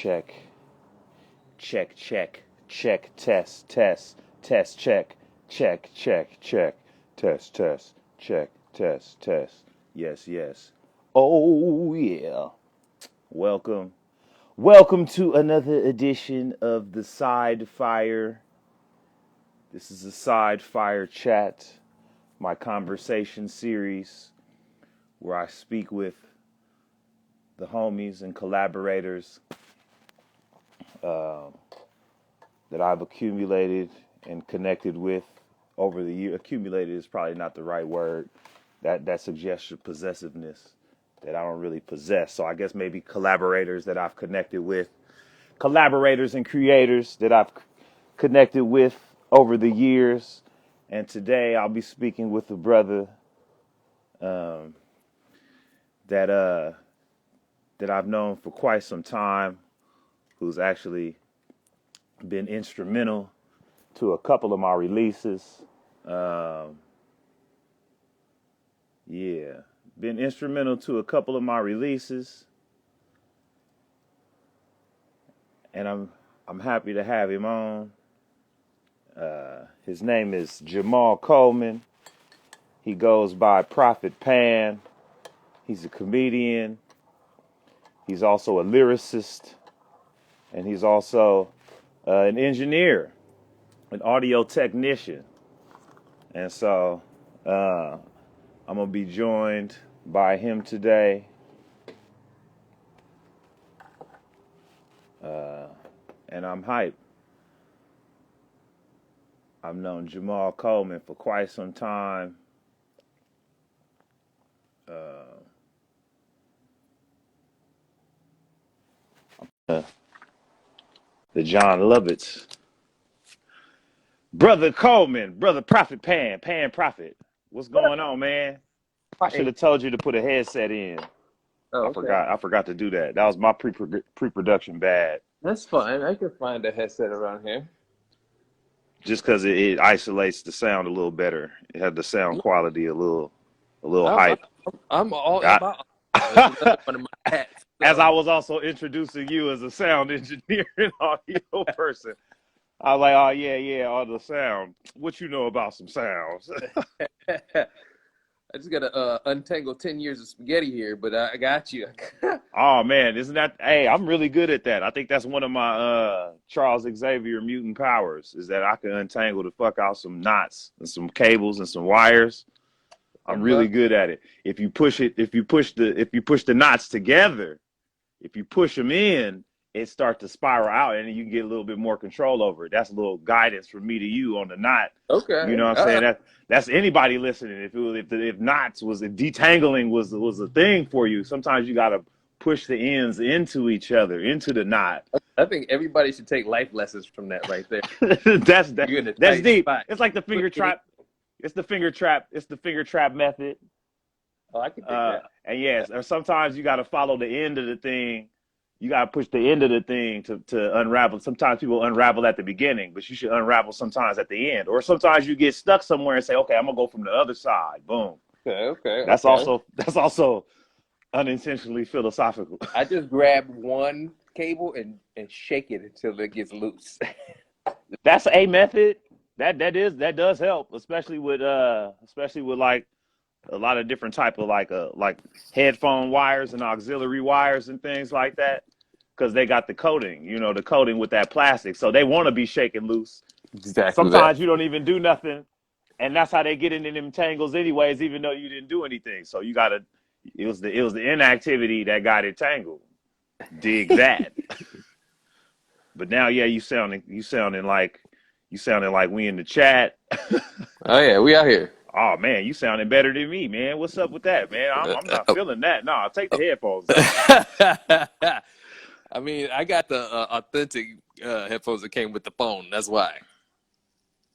check, check, check, check, test, test, test, check, check, check, check, test, test, check, test, test. Yes, yes. Oh, yeah. Welcome. Welcome to another edition of the Side Fire. This is a Side Fire Chat, my conversation series where I speak with the homies and collaborators that I've accumulated and connected with over the year. Accumulated is probably not the right word. That suggests possessiveness that I don't really possess. So I guess maybe collaborators that I've connected with, collaborators and creators that I've connected with over the years. And today I'll be speaking with a brother that I've known for quite some time, who's actually been instrumental to a couple of my releases. Been instrumental to a couple of my releases, and I'm happy to have him on. His name is Jamal Coleman. He goes by Prophet Pan. He's a comedian. He's also a lyricist, and he's also an engineer, an audio technician. And so I'm going to be joined by him today. And I'm hyped. I've known Jamal Coleman for quite some time. The John Lovitz. Brother Coleman, Brother Prophet Pan, Pan Prophet. What's going on, man? I should have told you to put a headset in. Oh, okay. I forgot to do that. That was my pre-production bad. That's fine. I can find a headset around here. Just because it isolates the sound a little better. It had the sound quality a little hype. I'm all about one of my hats. So. As I was also introducing you as a sound engineer and audio person. I was like, oh, yeah, all the sound. What you know about some sounds? I just got to untangle 10 years of spaghetti here, but I got you. Oh, man, isn't that... Hey, I'm really good at that. I think that's one of my Charles Xavier mutant powers, is that I can untangle the fuck out some knots and some cables and some wires. I'm really good at it. If you push the knots together, if you push them in, it starts to spiral out, and you can get a little bit more control over it. That's a little guidance from me to you on the knot. Okay. You know what I'm saying? That's anybody listening. If detangling was a thing for you, sometimes you gotta push the ends into each other, into the knot. I think everybody should take life lessons from that right there. That's deep. Spot. It's like the finger trap. It's the finger trap. It's the finger trap method. Oh, I can take that. And yes, or sometimes you got to follow the end of the thing. You got to push the end of the thing to unravel. Sometimes people unravel at the beginning, but you should unravel sometimes at the end. Or sometimes you get stuck somewhere and say, okay, I'm going to go from the other side. Boom. Okay. That's also unintentionally philosophical. I just grab one cable and shake it until it gets loose. That's a method. That does help, especially with like a lot of different type of like headphone wires and auxiliary wires and things like that, because they got the coating, the coating with that plastic, so they want to be shaken loose. Exactly. Sometimes you don't even do nothing, and that's how they get into them tangles anyways, even though you didn't do anything. So it was the inactivity that got it tangled. Dig that. But now, yeah, you sounding like we in the chat. Oh yeah, we out here. Oh man, you sounding better than me, man. What's up with that, man? I'm not feeling that. No, I'll take the headphones off. I mean, I got the authentic headphones that came with the phone. That's why.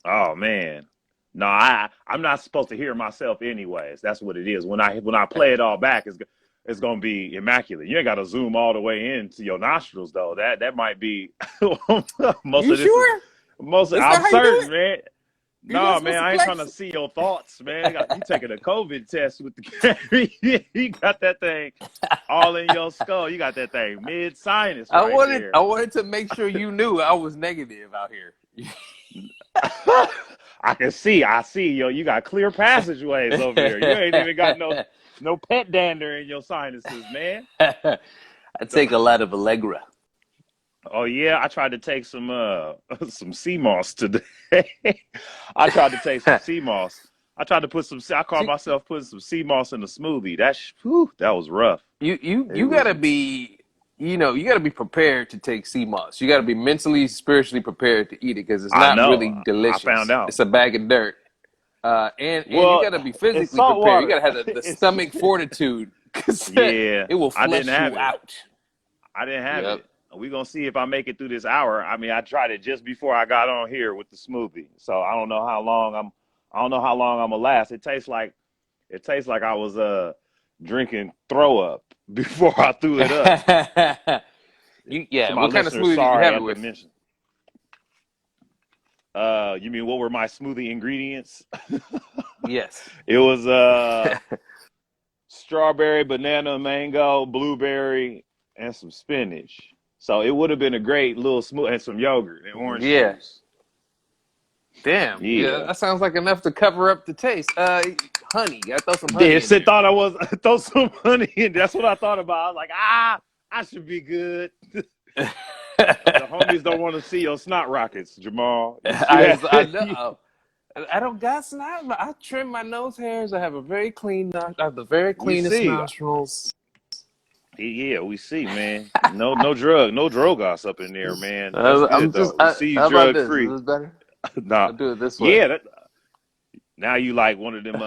Oh man, no, I'm not supposed to hear myself anyways. That's what it is. When I play it all back, it's gonna be immaculate. You ain't got to zoom all the way into your nostrils though. That might be most you of this. Sure? I'm certain, man. You're not No, supposed man, to I ain't trying to flex. see your thoughts, man. You taking a COVID test with the camera. You got that thing all in your skull. You got that thing mid-sinus right there. I wanted to make sure you knew I was negative out here. I see, yo. You got clear passageways over there. You ain't even got no pet dander in your sinuses, man. I take a lot of Allegra. Oh yeah, I tried to take some sea moss today. I tried to take some sea moss. I tried to put some. I caught See, myself putting some sea moss in a smoothie. That was rough. It you was. gotta be, you gotta be prepared to take sea moss. You gotta be mentally, spiritually prepared to eat it because it's I not know. really I found delicious. out. It's a bag of dirt. And you Well, got to be it's physically salt prepared. You water. got to have the It's stomach fortitude because yeah. it will I didn't flush have you it. out. I didn't have Yep. it. We're gonna see if I make it through this hour. I mean, I tried it just before I got on here with the smoothie, so I don't know how long I'm gonna last. It tastes like I was drinking throw up before I threw it up. To my What kind of listeners, smoothie did you sorry have I it didn't with? mention. You mean what were my smoothie ingredients? Yes. It was strawberry, banana, mango, blueberry, and some spinach. So it would have been a great little smooth and some yogurt and orange Yeah. juice. Damn. Yeah, Yeah. that sounds like enough to cover up the taste. Honey. Gotta throw some They honey in said there. thought I was throw some honey in. That's what I thought about. I was like, I should be good. The homies don't want to see your snot rockets, Jamal. You see I that? know. I don't got snot. I trim my nose hairs. I have a very clean. I have the very We cleanest see. nostrils. Yeah, we see, man. No drogos up in there, man. That's good I'm just. though. We see you How about drug this? Is free. this better? Nah, I'll do it this way. yeah. Now you like one of them,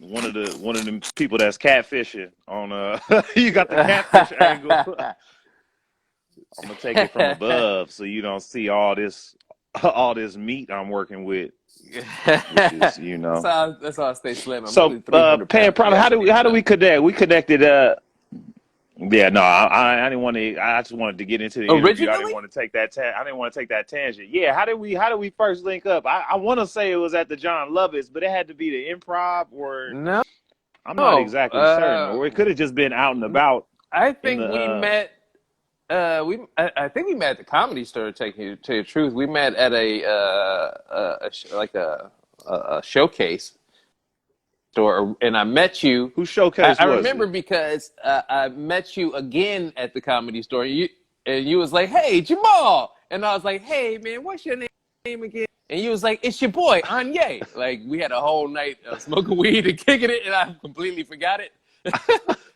one of them people that's catfishing on. You got the catfish angle. I'm gonna take it from above so you don't see all this meat I'm working with, which is That's how I stay slim. I'm So, only 300 paying pounds. You profit. guys don't How even do know. we connect? We connected. Yeah, no, I didn't want to. I just wanted to get into the interview. I didn't Originally? want to take that. I didn't want to take that tangent. Yeah, how did we first link up? I want to say it was at the John Lovitz, but it had to be the Improv, or No. I'm not exactly certain, or it could have just been out and about I in think the. we met. I think we met at the Comedy Store. To tell you the truth, we met at a showcase store, and I met you. Whose showcase I was remember it? because I met you again at the Comedy Store. And you was like, "Hey, Jamal," and I was like, "Hey, man, what's your name again?" And you was like, "It's your boy, Anyi." Like we had a whole night of smoking weed and kicking it, and I completely forgot it.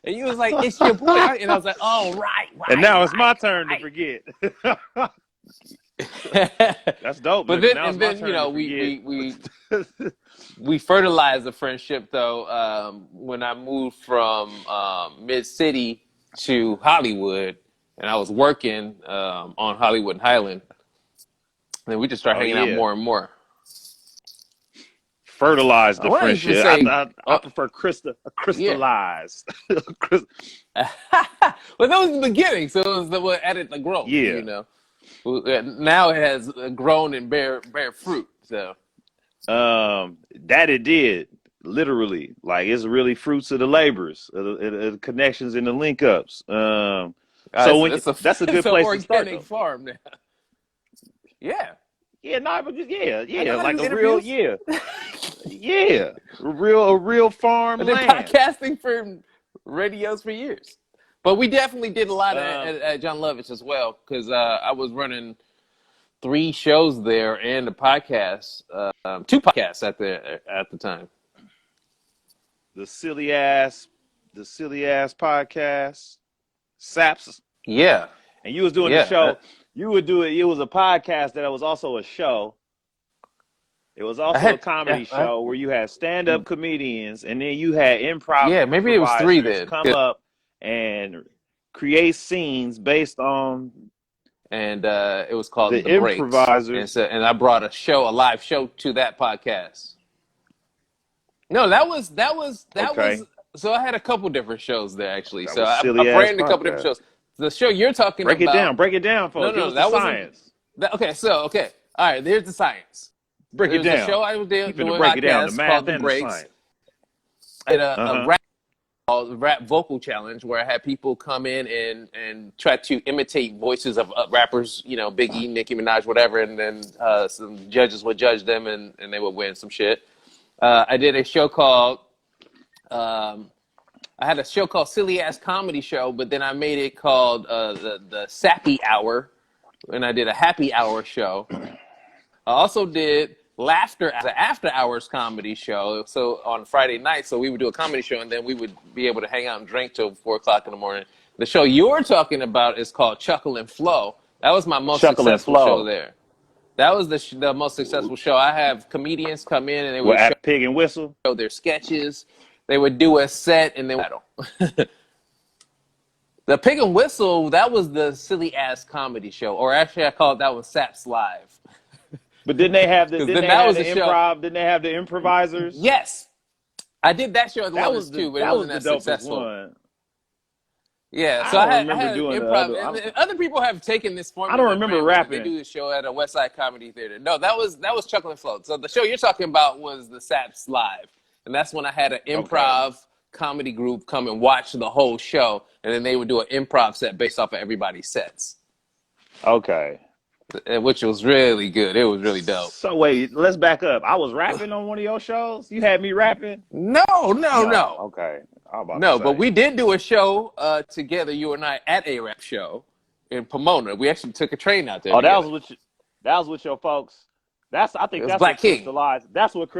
And you was like, "It's your boy," and I was like, "Oh, right." And now it's my turn to forget. That's dope, But nigga. then, Now it's and my then, turn to we fertilized the friendship though when I moved from Mid City to Hollywood, and I was working on Hollywood and Highland. And then we just started Oh hanging out yeah. more and more. Fertilize the What I used to friendship. say, I prefer yeah. crystallized. Well, that was the beginning, so it was what added the growth. Yeah. Now it has grown and bear fruit. So That it did. Literally. Like it's really fruits of the labors, the connections and the link ups. So when that's a it's good an place to start organic though. farm now. Yeah, Yeah, no, but just I know how to like do a real, interviews. a real farm I did land. podcasting for radios for years. But we definitely did a lot Um, at John Lovitz as well because I was running 3 shows there and a podcast, 2 podcasts at the time. the silly ass podcast, Saps, Yeah, and you was doing the yeah, show. You would do it. It was a podcast that was also a show. It was I also a had, comedy show where you had stand-up comedians and then you had improv yeah, maybe it was 3 improvisers then. come up and create scenes based on And it was called the The Breaks, and improvisers. so I brought a live show to that podcast. No, that was. Okay, So I had a couple different shows there actually. that So was I silly ass branded a couple different podcast. shows. The show you're talking about. Break it down for No, us. Give no, us the that wasn't. science. Okay. All right. Here's the science. Break There it was a down. show I was You doing finna a break it down, the podcast called math The and the Breaks. science. I did a Uh-huh. rap called the Rap Vocal Challenge where I had people come in and try to imitate voices of rappers, you know, Biggie, Nicki Minaj, whatever, and then some judges would judge them and they would win some shit. I did a show called um, I had a show called Silly Ass Comedy Show, but then I made it called the Sappy Hour, and I did a Happy Hour show. I also did Laughter as an after hours comedy show. So on Friday night, so we would do a comedy show, and then we would be able to hang out and drink till 4 o'clock in the morning. The show you're talking about is called Chuckle and Flow. That was my most Chuckle and successful show flow. there. That was the most successful show. I have comedians come in and they Well, would show at Pig and Whistle. their sketches. They would do a set and they would battle. The Pig and Whistle, that was the silly ass comedy show, or actually I call it that was Saps Live. But didn't they have the Because didn't then they that have was the a show. improv? Didn't they have the improvisers? Yes, I did that show at That once was too, but it that was wasn't the as dopest successful. one. Yeah, I so don't I remember had doing the improv, other. and other people have taken this I don't formula and remember ran with it. They rapping. do the show at a West Side Comedy Theater. No, that was Chuckle and Float. So the show you're talking about was the Saps Live, and that's when I had an Okay. improv comedy group come and watch the whole show, and then they would do an improv set based off of everybody's sets, Okay. which was really good. It was really dope. So wait, let's back up. I was rapping on one of your shows. You had me rapping? No, no, No. no. Okay. I was about to No, but say. we did do a show together, you and I, at a rap show in Pomona. We actually took a train out there Oh, together. that was with your folks. I think It was that's Black what King. crystallized. That's what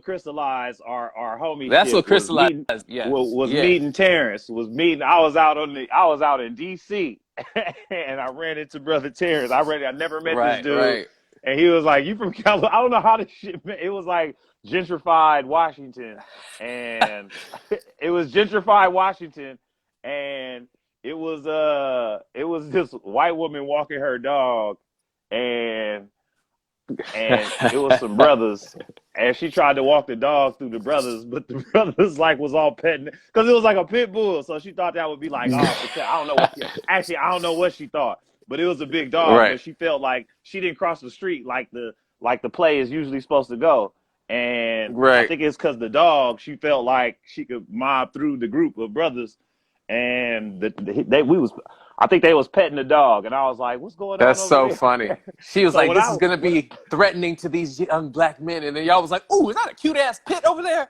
crystallized our That's homieship what was crystallized. meeting. Yes. Was Yeah. meeting Terrence. Was meeting. I was out in D.C. and I ran into brother Terrence. I never met this Right. dude, Right. and he was like, "You from California?" I don't know how this shit. It was like gentrified Washington, and it was gentrified Washington, and it was this white woman walking her dog, and it was some brothers, and she tried to walk the dog through the brothers, but the brothers like was all petting because it was like a pit bull, so she thought that would be like, oh, I don't know what I don't know what she thought, but it was a big dog, Right. but she felt like she didn't cross the street like the play is usually supposed to go, and I Right. think it's because the dog, she felt like she could mob through the group of brothers, and I think they was petting the dog, and I was like, "What's going on That's over so there?" funny. She was So like, "This is gonna when be threatening to these young black men," and then y'all was like, "Ooh, is that a cute ass pit over there?"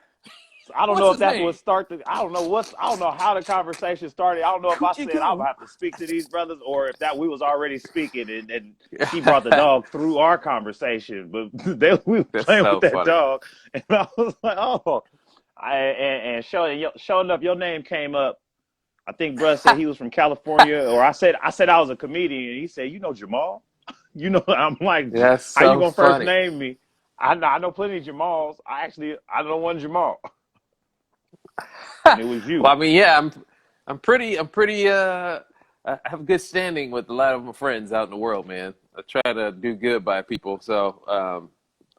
I don't What's know if his that's name? what started. I don't know how the conversation started. I don't know if I Coochie said I'm Coo. gonna have to speak to these brothers, or if that we was already speaking, and she brought the dog through our conversation. But we were That's playing with so that funny. dog, and I was like, "Oh," and sure enough, your name came up. I think bruh said he was from California, or I said I was a comedian, and he said, "You know Jamal?" You know, I'm like, That's "How you so gonna first funny. name me?" I know plenty of Jamals. I know one Jamal, and it was Well, you. I mean, yeah, I'm pretty I have good standing with a lot of my friends out in the world, man. I try to do good by people, so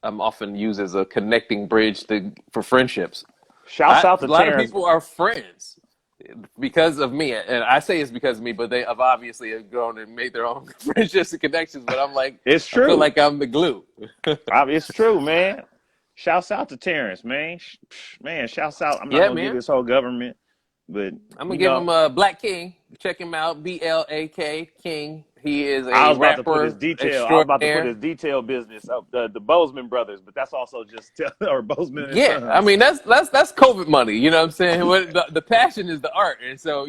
I'm often used as a connecting bridge for friendships. Shouts out A to lot of Terrence. people are friends because of me, and I say it's because of me, but they have obviously have grown and made their own friendships and connections. But I'm like, It's I feel true. like I'm the glue. It's true, man. Shouts out to Terrence, man. Man, shouts out. I'm not Yeah, gonna give man. his whole government, but I'm gonna you give know, him a Black King. Check him out, BLAK King. He is I a was about to put his rapper detail. I was about to put his extraordinaire. detail business up the Bozeman brothers, but that's also just or Bozeman and Yeah, I Sons. mean that's COVID money. You know what I'm saying? The passion is the art, and so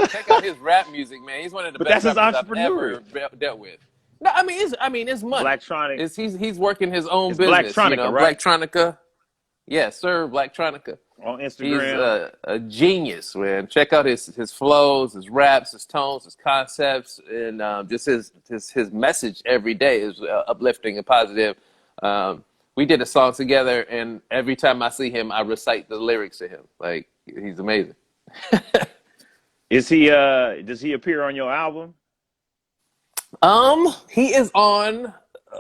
check out his rap music, man. He's one of the But best that's his rappers I've entrepreneur. ever dealt with. No, I mean it's money. Blacktronic. He's working his own It's business. Blacktronica, right? Blacktronica. Yes, sir, Blacktronica. On He's Instagram. a genius, man. Check out his flows, his raps, his tones, his concepts, and just his message every day is uplifting and positive. We did a song together, and every time I see him, I recite the lyrics to him. Like he's amazing. Is he? Does he appear on your album? He is on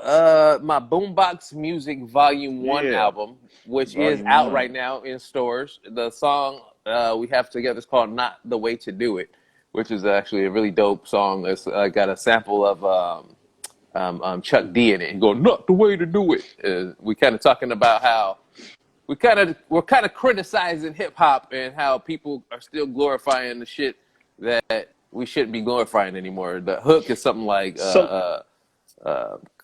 my Boombox Music Volume 1 Yeah, album, which is Volume out right One. now in stores. The song we have together is called Not the Way to Do It, which is actually a really dope song. It's got a sample of Chuck D in it and go, not the way to do it. We kind of talking about how we're kind of criticizing hip hop and how people are still glorifying the shit that we shouldn't be glorifying anymore. The hook is something like So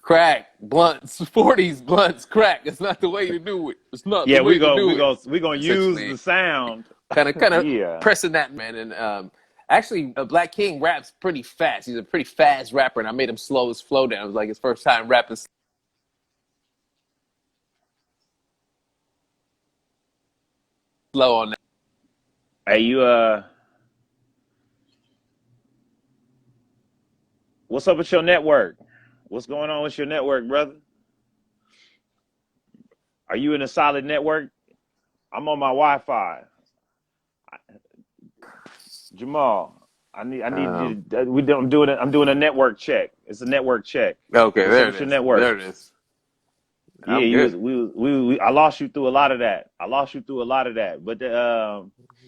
crack, blunts, 40s, blunts, crack. It's not the way to do it. It's not the yeah, way to do it. we gonna use the Essentially, sound. kind of Yeah. pressing that, man. And actually, Black King raps pretty fast. He's a pretty fast rapper, and I made him slow his flow down. It was like his first time rapping slow on that. Hey, what's up with your network? What's going on with your network, brother? Are you in a solid network? I'm on my Wi-Fi. Jamal, I need you. Um, I'm doing a network check. It's a network check. okay, What's up there with it your is. network? There it is. Yeah, I'm you was good. I lost you through a lot of that.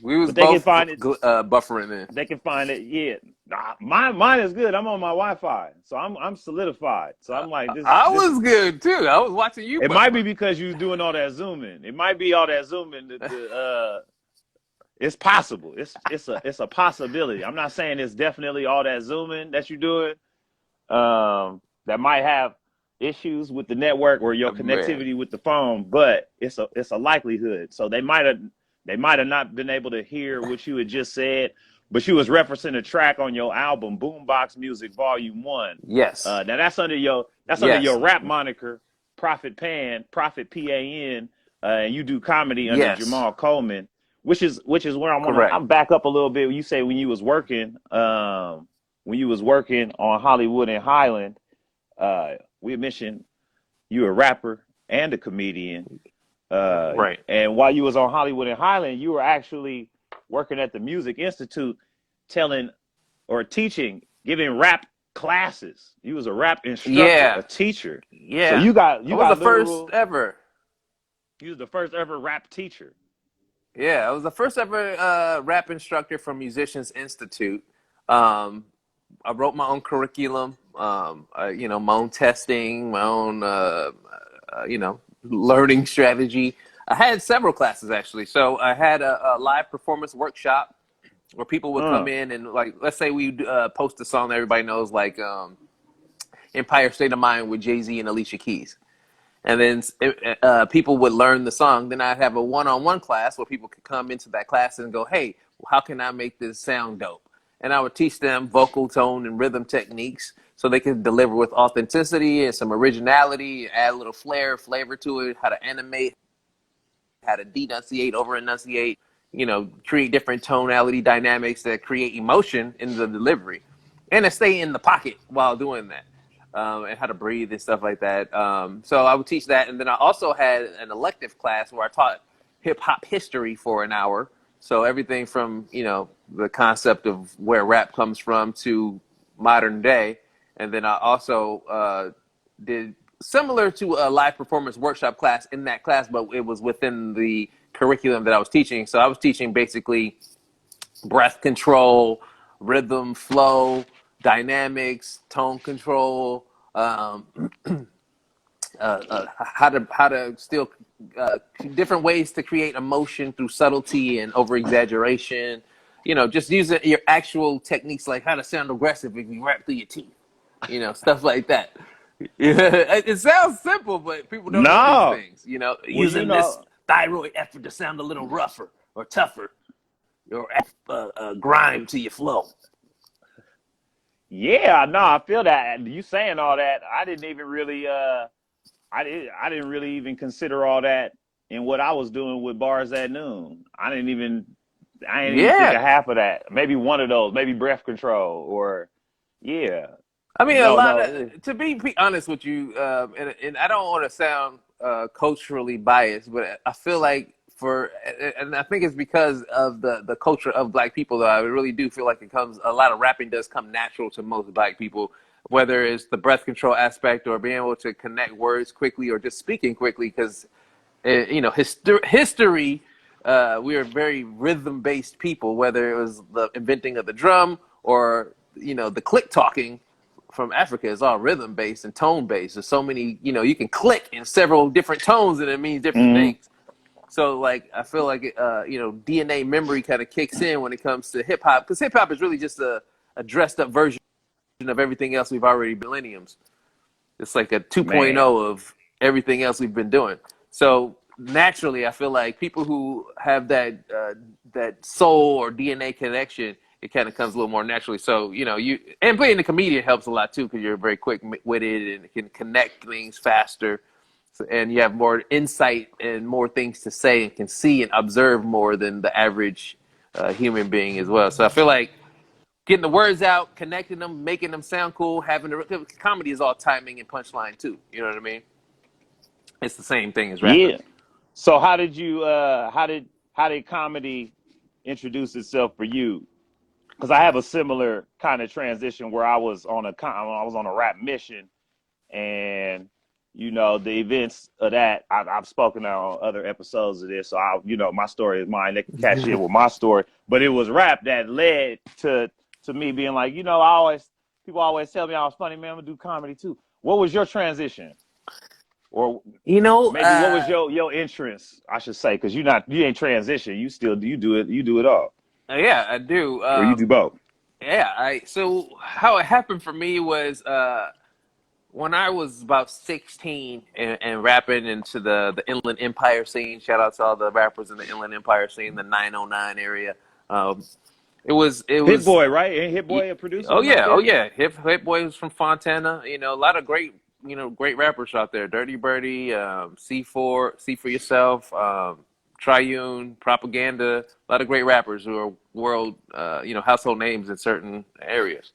We was But they can both find it. buffering in. They can find it. Yeah, nah, mine is good. I'm on my Wi-Fi, so I'm solidified. So I'm like I this. was good too. I was watching you It might be buffer. because you was doing all that zooming. It might be all that zooming. It's possible. It's a possibility. I'm not saying it's definitely all that zooming that you're doing. That might have issues with the network or your Man. connectivity with the phone, but it's a likelihood. So they might have not been able to hear what you had just said, but you was referencing a track on your album, Boombox Music Volume One. Yes. Now that's under your Yes. rap moniker, Prophet Pan, and you do comedy under Yes. Jamal Coleman, which is where Correct. I'm back up a little bit. You say when you was working on Hollywood and Highland, we mentioned you a rapper and a comedian. Right. And while you was on Hollywood and Highland, you were actually working at the Music Institute, telling or teaching, giving rap classes. You was a rap instructor, Yeah. a teacher. So Yeah. you got literal. You was the first ever rap teacher. I was the first ever rap instructor from Musicians Institute. Um, I wrote my own curriculum, my own testing, my own, learning strategy. I had several classes actually. So I had a live performance workshop where people would come Uh, in and like, let's say we post a song that everybody knows, like Empire State of Mind with Jay-Z and Alicia Keys. And then people would learn the song. Then I'd have a one-on-one class where people could come into that class and go, hey, how can I make this sound dope? And I would teach them vocal tone and rhythm techniques so they could deliver with authenticity and some originality, add a little flavor to it, how to animate, how to denunciate, over enunciate, create different tonality dynamics that create emotion in the delivery and to stay in the pocket while doing that. And how to breathe and stuff like that. So I would teach that. And then I also had an elective class where I taught hip hop history for an hour. So everything from, the concept of where rap comes from to modern day. And then I also did similar to a live performance workshop class in that class, but it was within the curriculum that I was teaching. So I was teaching basically breath control, rhythm, flow, dynamics, tone control, how to still different ways to create emotion through subtlety and over exaggeration. Just using your actual techniques, like how to sound aggressive if you rap through your teeth. Stuff like that. Yeah, it sounds simple, but people don't know these no. things. Well, Using this thyroid effort to sound a little rougher or tougher, or grime to your flow. yeah, no, I feel that. You saying all that, I didn't even really I didn't really even consider all that in what I was doing with Bars at Noon. I didn't even think Yeah, of half of that. Maybe one of those, maybe breath control or yeah. I mean, a No, lot no. of, to be honest with you, and I don't want to sound culturally biased, but I feel like and I think it's because of the culture of Black people, though. I really do feel like a lot of rapping does come natural to most Black people, whether it's the breath control aspect or being able to connect words quickly or just speaking quickly, because, history, we are very rhythm based people, whether it was the inventing of the drum or, the click talking from Africa is all rhythm based and tone based. There's so many, you can click in several different tones and it means different Mm-hmm. things. So like I feel like DNA memory kind of kicks in when it comes to hip hop, because hip hop is really just a dressed up version of everything else we've already millenniums. It's like a 2.0 Man. of everything else we've been doing. So naturally, I feel like people who have that soul or DNA connection, it kind of comes a little more naturally. So and being a comedian helps a lot too, because you're very quick witted and can connect things faster, and you have more insight and more things to say and can see and observe more than the average human being as well. So I feel like getting the words out, connecting them, making them sound cool, having the comedy is all timing and punchline too. You know what I mean? It's the same thing as rapping. Yeah. So how did comedy introduce itself for you? Because I have a similar kind of transition where I was on a rap mission, and the events of that I've spoken on other episodes of this, so my story is mine. They can catch in with my story, but it was rap that led to me being like, people always tell me I was funny, man. I'm gonna do comedy too. What was your transition, or You know, maybe what was your entrance? I should say, because you ain't transition. You do it all, yeah, I do. or you do both. Yeah, so how it happened for me was when I was about 16 and rapping into the Inland Empire scene. Shout out to all the rappers in the Inland Empire scene, the 909 area. Hit Boy, right? Ain't Hit Boy a producer from out Oh there? yeah. Hip Boy was from Fontana. A lot of great great rappers out there. Dirty Birdie, C4, See for Yourself, Triune, Propaganda. A lot of great rappers who are world household names in certain areas.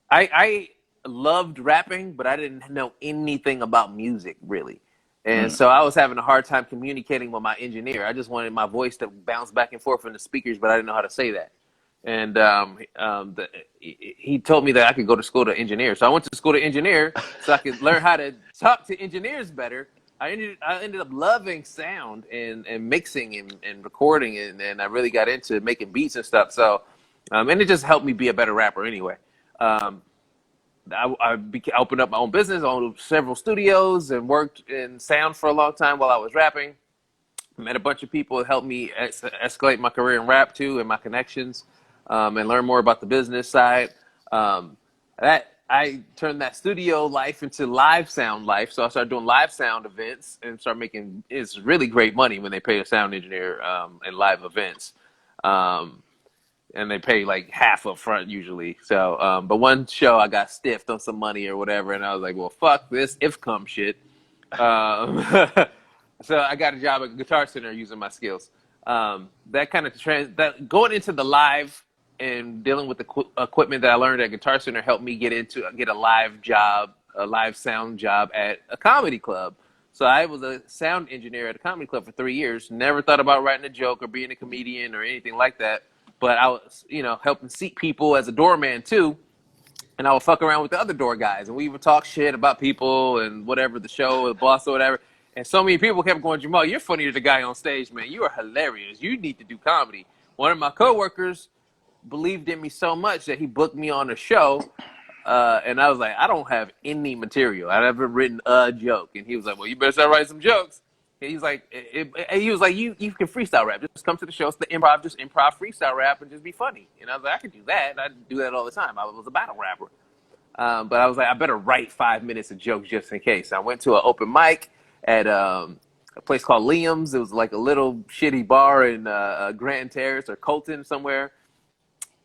I loved rapping, but I didn't know anything about music really. And Mm. so I was having a hard time communicating with my engineer. I just wanted my voice to bounce back and forth in the speakers, but I didn't know how to say that. And he told me that I could go to school to engineer. So I went to school to engineer so I could learn how to talk to engineers better. I ended up loving sound and mixing and recording, and I really got into making beats and stuff. So, and it just helped me be a better rapper anyway. Um, I opened up my own business, owned several studios, and worked in sound for a long time while I was rapping. Met a bunch of people that helped me escalate my career in rap too, and my connections, and learn more about the business side. That I turned that studio life into live sound life, so I started doing live sound events and started making it's really great money when they pay a sound engineer in live events. And they pay like half up front usually. So, but one show I got stiffed on some money or whatever, and I was like, well, fuck this IFCOM shit. Um, so I got a job at Guitar Center using my skills. That kind of that going into the live and dealing with the equipment that I learned at Guitar Center helped me get a live job, a live sound job at a comedy club. So I was a sound engineer at a comedy club for 3 years. Never thought about writing a joke or being a comedian or anything like that. But I was, helping seat people as a doorman too. And I would fuck around with the other door guys. And we would talk shit about people and whatever, the show, the boss or whatever. And so many people kept going, Jamal, you're funnier than the guy on stage, man. You are hilarious. You need to do comedy. One of my coworkers believed in me so much that he booked me on a show. And I was like, I don't have any material. I've never written a joke. And he was like, well, you better start writing some jokes. And he was like, you can freestyle rap. Just come to the show. It's the improv, just improv freestyle rap and just be funny. And I was like, I could do that. And I do that all the time. I was a battle rapper. But I was like, I better write 5 minutes of jokes just in case. I went to an open mic at a place called Liam's. It was like a little shitty bar in Grand Terrace or Colton somewhere.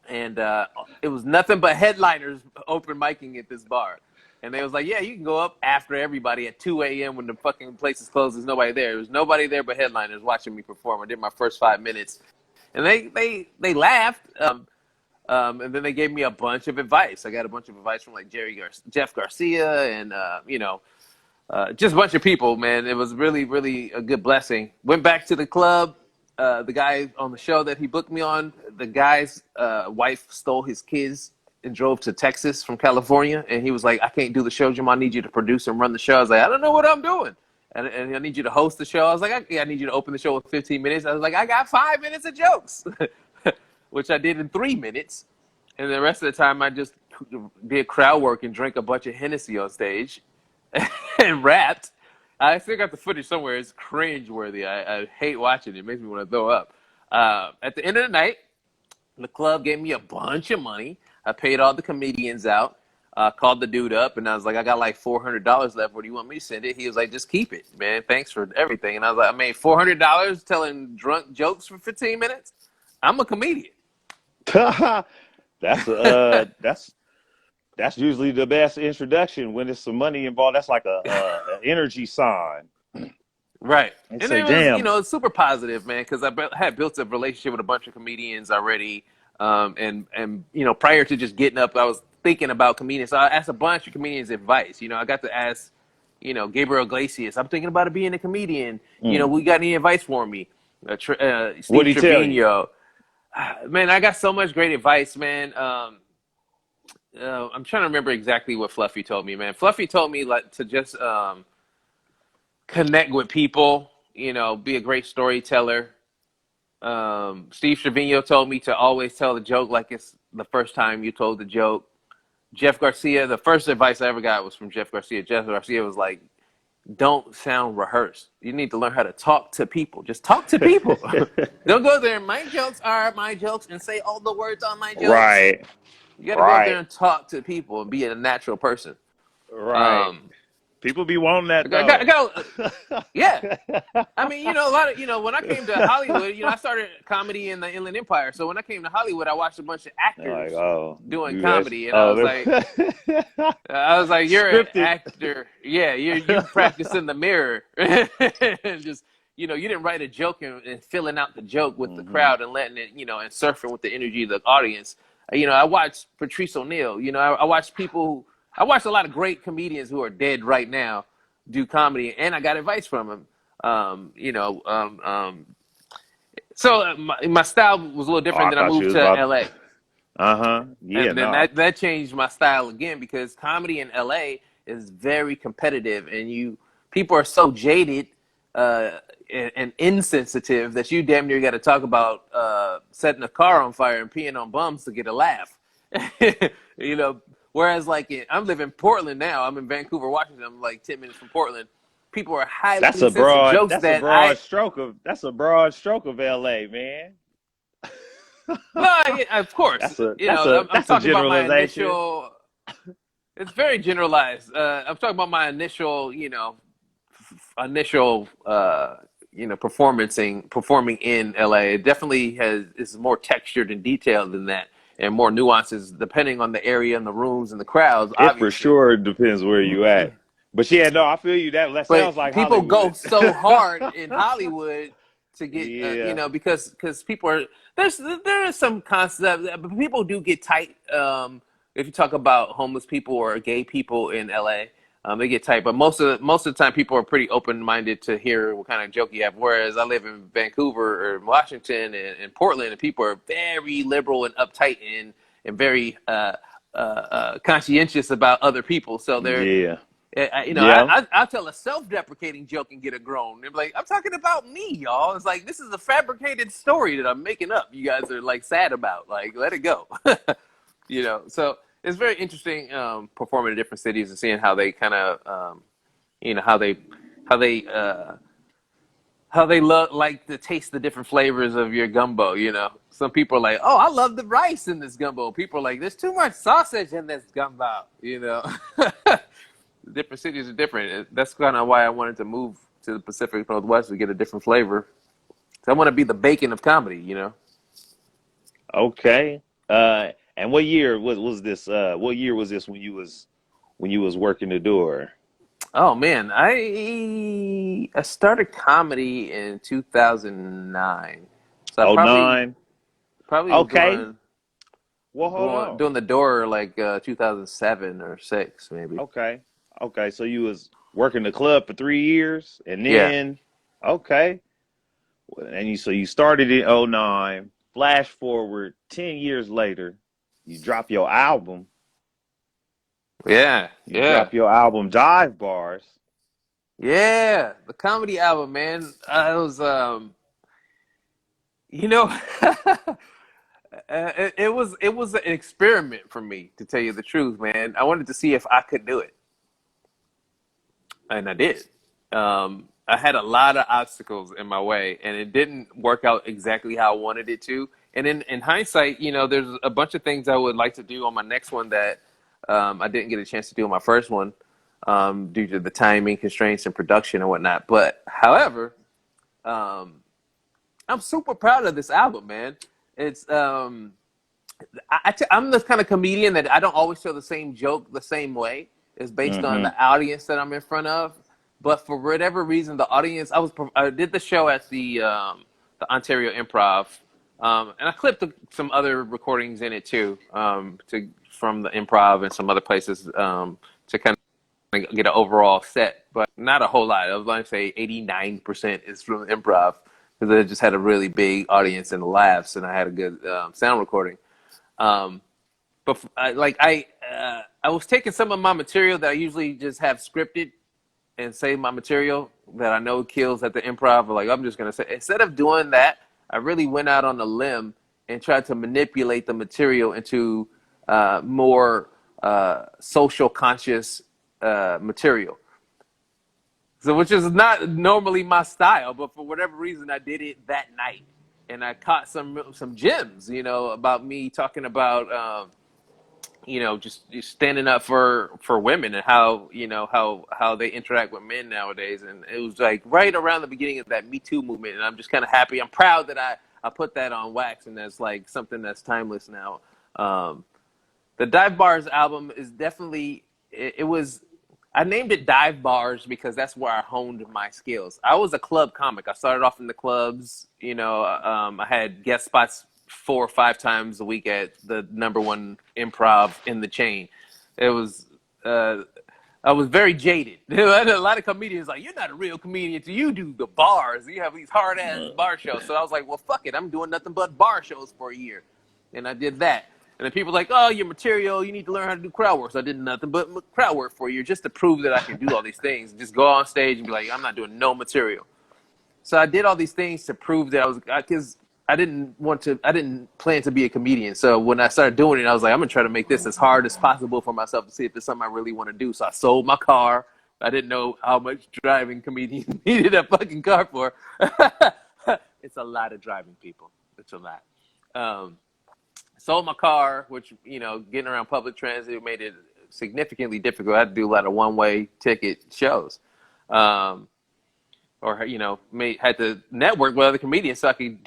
And it was nothing but headliners open micing at this bar. And they was like, yeah, you can go up after everybody at 2 a.m. when the fucking place is closed. There's nobody there. There was nobody there but headliners watching me perform. I did my first 5 minutes. And they laughed. And then they gave me a bunch of advice. I got a bunch of advice from like Jeff Garcia and, just a bunch of people, man. It was really, really a good blessing. Went back to the club. The guy on the show that he booked me on, the guy's wife stole his kids and drove to Texas from California. And he was like, I can't do the show, Jim. I need you to produce and run the show. I was like, I don't know what I'm doing. And I need you to host the show. I was like, I need you to open the show with 15 minutes. I was like, I got 5 minutes of jokes, which I did in 3 minutes. and the rest of the time I just did crowd work and drank a bunch of Hennessy on stage and rapped. I still got the footage somewhere. It's cringe-worthy. I hate watching it. It makes me want to throw up. At the end of the night, the club gave me a bunch of money. I paid all the comedians out. Called the dude up, and I was like, I got like $400 left. Where do you want me to send it? He was like, just keep it, man. Thanks for everything. And I was like, I made $400 telling drunk jokes for 15 minutes. I'm a comedian. That's that's usually the best introduction when there's some money involved. That's like a energy sign. Right. And And say, it was, damn. super positive, man, because I had built a relationship with a bunch of comedians already. And prior to just getting up, I was thinking about comedians. So I asked a bunch of comedians advice. I got to ask, Gabriel Iglesias, I'm thinking about being a comedian. Mm. We got any advice for me? Steve What'd he tell you? Trevino. Man, I got so much great advice, man. I'm trying to remember exactly what Fluffy told me, man. Fluffy told me like to just connect with people, be a great storyteller. Steve Trevino told me to always tell the joke like it's the first time you told the joke. Jeff Garcia, the first advice I ever got was from Jeff Garcia. Jeff Garcia was like, don't sound rehearsed. You need to learn how to talk to people. Just talk to people. Don't go there. My jokes are my jokes and say all the words on my jokes. Right. You got to go up there Right. and talk to people and be a natural person. Right. Um, People be wanting I that got, I though. got, yeah. I mean, a lot of, when I came to Hollywood, I started comedy in the Inland Empire. So when I came to Hollywood, I watched a bunch of Like, actors oh, doing you guys, comedy, and oh, I was like, you're an scripted. actor. Yeah, you practice in the mirror, and just, you didn't write a joke and filling out the joke with the Hmm. crowd and letting it, and surfing with the energy of the audience. I watched Patrice O'Neal. I watched people. I watched a lot of great comedians who are dead right now do comedy, and I got advice from him. So my style was a little Oh, different. I Then I thought you moved was to about. LA, Uh-huh. Yeah, and then no. that changed my style again because comedy in LA is very competitive, and people are so jaded uh, and insensitive that you damn near got to talk about setting a car on fire and peeing on bums to get a laugh. you know, Whereas like I'm living in Portland now. I'm in Vancouver, Washington. I'm like 10 minutes from Portland. People are That's highly a sensitive. broad Jokes that's a that broad stroke of LA, man. no, yeah, of course, I'm That's a talking about my generalization. initial. It's very generalized. I'm talking about my initial, initial, performing in LA. It definitely is more textured and detailed than that, and more nuances depending on the area and the rooms and the crowds, It for obviously. sure depends where you at. But yeah, no, I feel you. That But sounds like people go Hollywood. so hard in Hollywood to get, Yeah. because people are there is some concept, but people do get tight. If you talk about homeless people or gay people in LA, they get tight. But most of the time, people are pretty open minded to hear what kind of joke you have. Whereas I live in Vancouver or Washington and Portland, and people are very liberal and uptight and very conscientious about other people. So they're Yeah. Yeah. I'll tell a self-deprecating joke and get a groan. They're like, I'm talking about me, y'all. It's like, this is a fabricated story that I'm making up. You guys are like sad about. Like, let it go. So it's very interesting performing in different cities and seeing how they kind of, how they, how they like to taste the different flavors of your gumbo. Some people are like, oh, I love the rice in this gumbo. People are like, there's too much sausage in this gumbo. Different cities are different. That's kind of why I wanted to move to the Pacific Northwest to get a different flavor. So I want to be the bacon of comedy. Okay. And what year was this? What year was this when you was working the door? Oh man, I started comedy in 2009. So I Oh probably nine. probably was Okay. doing Well, hold going on. doing the door like 2007 or 6 maybe. Okay. Okay. So you was working the club for 3 years, and Yeah. then okay, and you started in '09. Flash forward 10 years later, you drop your album. Yeah. You Yeah. drop your album, Dive Bars. Yeah. The comedy album, man. I was you know It was an experiment for me, to tell you the truth, man. I wanted to see if I could do it, and I did. I had a lot of obstacles in my way, and it didn't work out exactly how I wanted it to. And in hindsight, you know, there's a bunch of things I would like to do on my next one that I didn't get a chance to do on my first one due to the timing constraints and production and whatnot. But however, I'm super proud of this album, man. It's I'm the kind of comedian that I don't always tell the same joke the same way. It's based on the audience that I'm in front of. But for whatever reason, the audience, I did the show at the Ontario Improv, and I clipped some other recordings in it too, from the Improv and some other places to kind of get an overall set, but not a whole lot. I was going to say 89% is from the Improv because I just had a really big audience and laughs, and I had a good sound recording. But I was taking some of my material that I usually just have scripted and save my material that I know kills at the Improv. Like, I'm just going to say, instead of doing that, I really went out on a limb and tried to manipulate the material into more social conscious material. So, which is not normally my style, but for whatever reason, I did it that night. And I caught some gems, you know, about me talking about, you know, just standing up for women and how, you know, how they interact with men nowadays. And it was like right around the beginning of that Me Too movement. And I'm just kind of happy. I'm proud that I put that on wax, and that's like something that's timeless now. The Dive Bars album is definitely, I named it Dive Bars because that's where I honed my skills. I was a club comic. I started off in the clubs, you know, I had guest spots 4 or 5 times a week at the #1 improv in the chain. It was, I was very jaded. A lot of comedians like, you're not a real comedian till you do the bars. You have these hard ass bar shows. So I was like, well, fuck it. I'm doing nothing but bar shows for a year. And I did that. And then people were like, oh, your material, you need to learn how to do crowd work. So I did nothing but crowd work for a year just to prove that I can do all these things. Just go on stage and be like, I'm not doing no material. So I did all these things to prove that because I didn't plan to be a comedian. So when I started doing it, I was like, I'm going to try to make this as hard as possible for myself to see if it's something I really want to do. So I sold my car. I didn't know how much driving comedians needed a fucking car for. It's a lot of driving, people. It's a lot. Sold my car, which, you know, getting around public transit made it significantly difficult. I had to do a lot of one-way ticket shows. Or, you know, had to network with other comedians so I could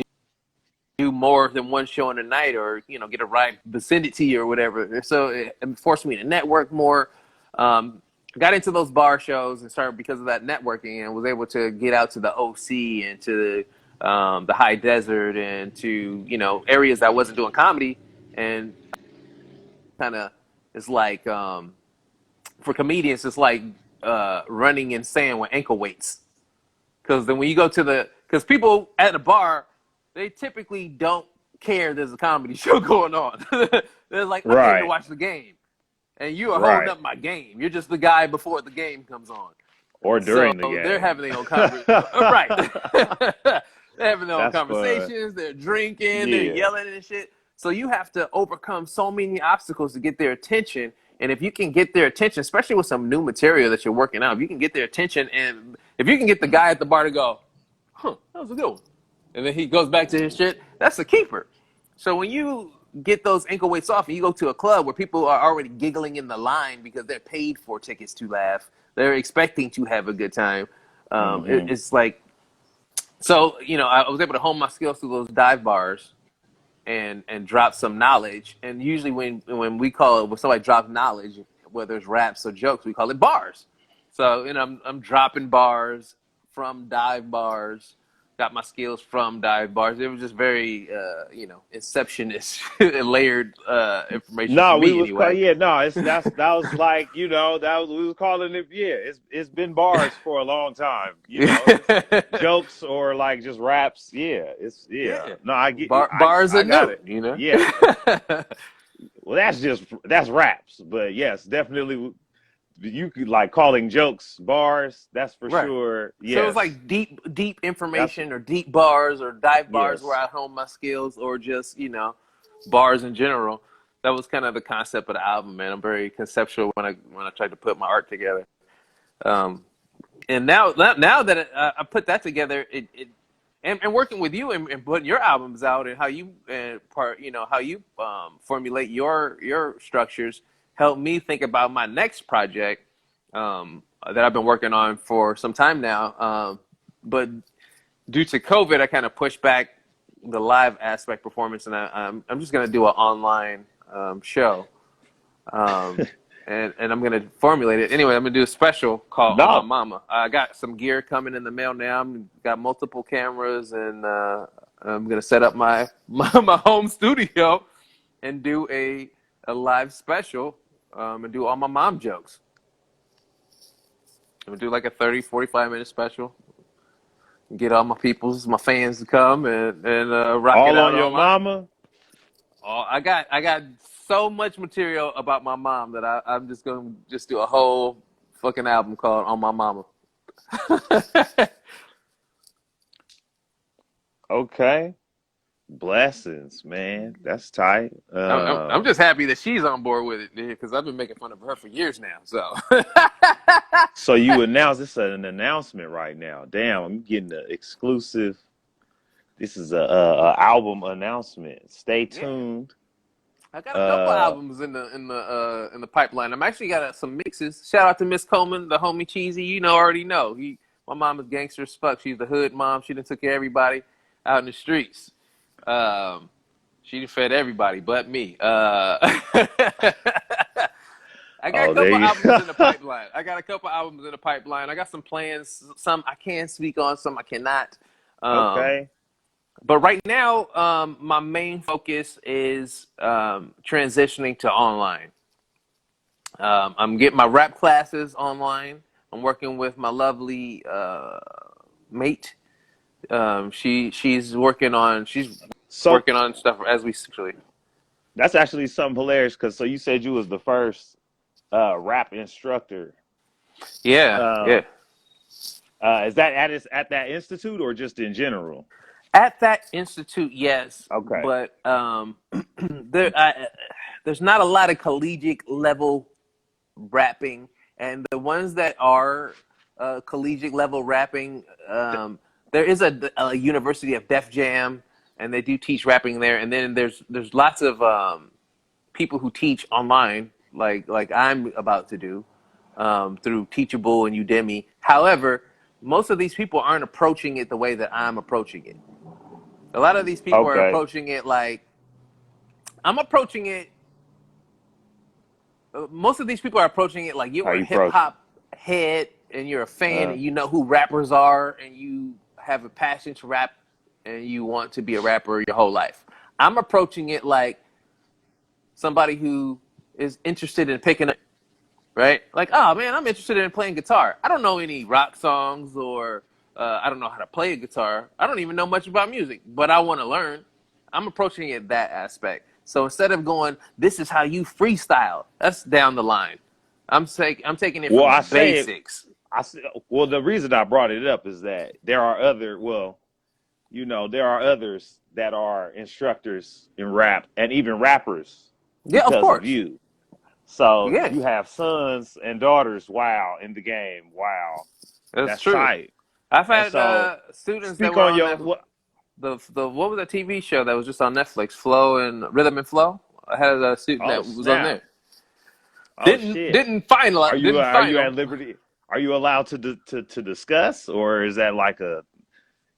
do more than one show in a night, or, you know, get a ride vicinity or whatever. So it forced me to network more. Got into those bar shows and started because of that networking, and was able to get out to the OC and to the high desert and to, you know, areas that I wasn't doing comedy. And kind of, it's like, for comedians, it's like running in sand with ankle weights. Because then when you go to because people at a bar, they typically don't care there's a comedy show going on. They're like, I came to watch the game. And you are holding up my game. You're just the guy before the game comes on. Or during the game. They're having their own conversation. Right. They're having their own conversations. Fun. They're drinking. They're yelling and shit. So you have to overcome so many obstacles to get their attention. And if you can get their attention, especially with some new material that you're working out, if you can get their attention, and if you can get the guy at the bar to go, that was a good one. And then he goes back to his shit, that's a keeper. So when you get those ankle weights off and you go to a club where people are already giggling in the line because they're paid for tickets to laugh, they're expecting to have a good time. It's like, so, you know, I was able to hone my skills through those dive bars and drop some knowledge. And usually when somebody drops knowledge, whether it's raps or jokes, we call it bars. So, you know, I'm dropping bars from dive bars, got my skills from dive bars. It was just very, you know, inceptionist, layered information. No, for me anyway. That was like, you know, we was calling it. Yeah, it's been bars for a long time. You know, jokes or like just raps. Yeah, No, I get bars I are got new. it. You know. Yeah. Well, that's raps, but yes, definitely. You could like calling jokes bars. That's for sure. Yes. So it was like deep information or deep bars or dive bars where I hone my skills, or just, you know, bars in general. That was kind of the concept of the album, man. I'm very conceptual when I try to put my art together. Um, and now that I put that together, and working with you and putting your albums out and how you how you formulate your structures helped me think about my next project that I've been working on for some time now. But due to COVID, I kind of pushed back the live aspect performance, and I'm just gonna do an online show. And I'm gonna formulate it anyway. I'm gonna do a special called "On My No. Mama." I got some gear coming in the mail now. I'm got multiple cameras, and I'm gonna set up my home studio and do a live special and do all my mom jokes. I'm gonna do like a 30, 45-minute special. Get all my fans to come and rock it All out on your online. mama? Oh, I got so much material about my mom that I'm just gonna do a whole fucking album called "On My Mama." Okay. Blessings, man. That's tight. I'm just happy that she's on board with it, because I've been making fun of her for years now. So So you announce this is an announcement right now. Damn, I'm getting the exclusive. This is a album announcement. Stay yeah, tuned. I got a couple Uh, albums in the pipeline. I'm actually got some mixes. Shout out to Miss Coleman, the homie Cheesy. Already know. My mom is gangster as fuck. She's the hood mom. She done took care of everybody out in the streets. She done fed everybody but me. I got a oh, there couple you albums go. in the pipeline. I got some plans. Some I can speak on, some I cannot. Um, Okay. but right now, my main focus is transitioning to online. I'm getting my rap classes online. I'm working with my lovely mate. She's So working on stuff as we actually. that's actually something hilarious because so you said you was the first rap instructor. Yeah, Uh, yeah. is that at that institute or just in general? At that institute, yes, Okay. but there's not a lot of collegiate level rapping, and the ones that are collegiate level rapping, there is a University of Def Jam, and they do teach rapping there. And then there's lots of people who teach online, like I'm about to do through Teachable and Udemy. However, most of these people aren't approaching it the way that I'm approaching it. A lot of these people are Okay. approaching it like I'm approaching it. Most of these people are approaching it like How you're a you hip approach it? hop head and you're a fan Uh, and you know who rappers are and you have a passion to rap and you want to be a rapper your whole life. I'm approaching it like somebody who is interested in picking up, right? Like, oh man, I'm interested in playing guitar. I don't know any rock songs or I don't know how to play a guitar. I don't even know much about music, but I want to learn. I'm approaching it that aspect. So instead of going, this is how you freestyle, that's down the line. I'm taking it well, from the I say it. basics. Well, the reason I brought it up is that there are other. Well, there are others that are instructors in rap and even rappers Yeah, of because of course. you. So Yeah, you have sons and daughters. Wow, in the game. Wow, that's that's true. tight. I've And had so, students that speak were on on your that. what? The what was that TV show that was just on Netflix? Flow and Rhythm and Flow. I had a student Oh that was on snap! there. Oh shit! Didn't Are find you them. at liberty? Are you allowed to discuss, or is that like a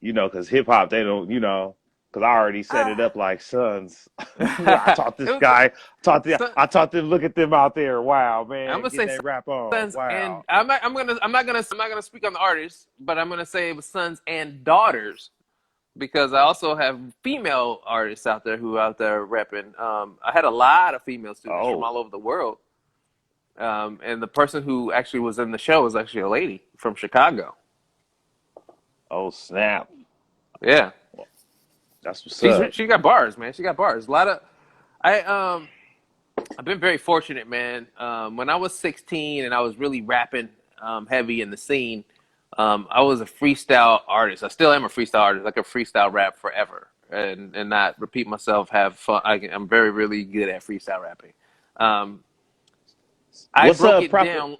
because hip hop they don't because I already set it Ah. up like sons. I taught It this was guy, son, I taught them. Look at them out there. Wow, I'm man, gonna getting say that rap on. sons and Wow. I'm not gonna speak on the artists, but I'm gonna say it was sons and daughters because I also have female artists out there who are out there repping. I had a lot of female students from Oh, all over the world, and the person who actually was in the show was actually a lady from Chicago. oh snap! Yeah, That's what's up. she got bars, man. She got bars. A lot of I I've been very fortunate, man. When I was 16 and I was really rapping heavy in the scene, I was a freestyle artist. I still am a freestyle artist. I could freestyle rap forever. and not repeat myself. Have fun. I'm very really good at freestyle rapping. Um, I What's broke up, it Prophet? down.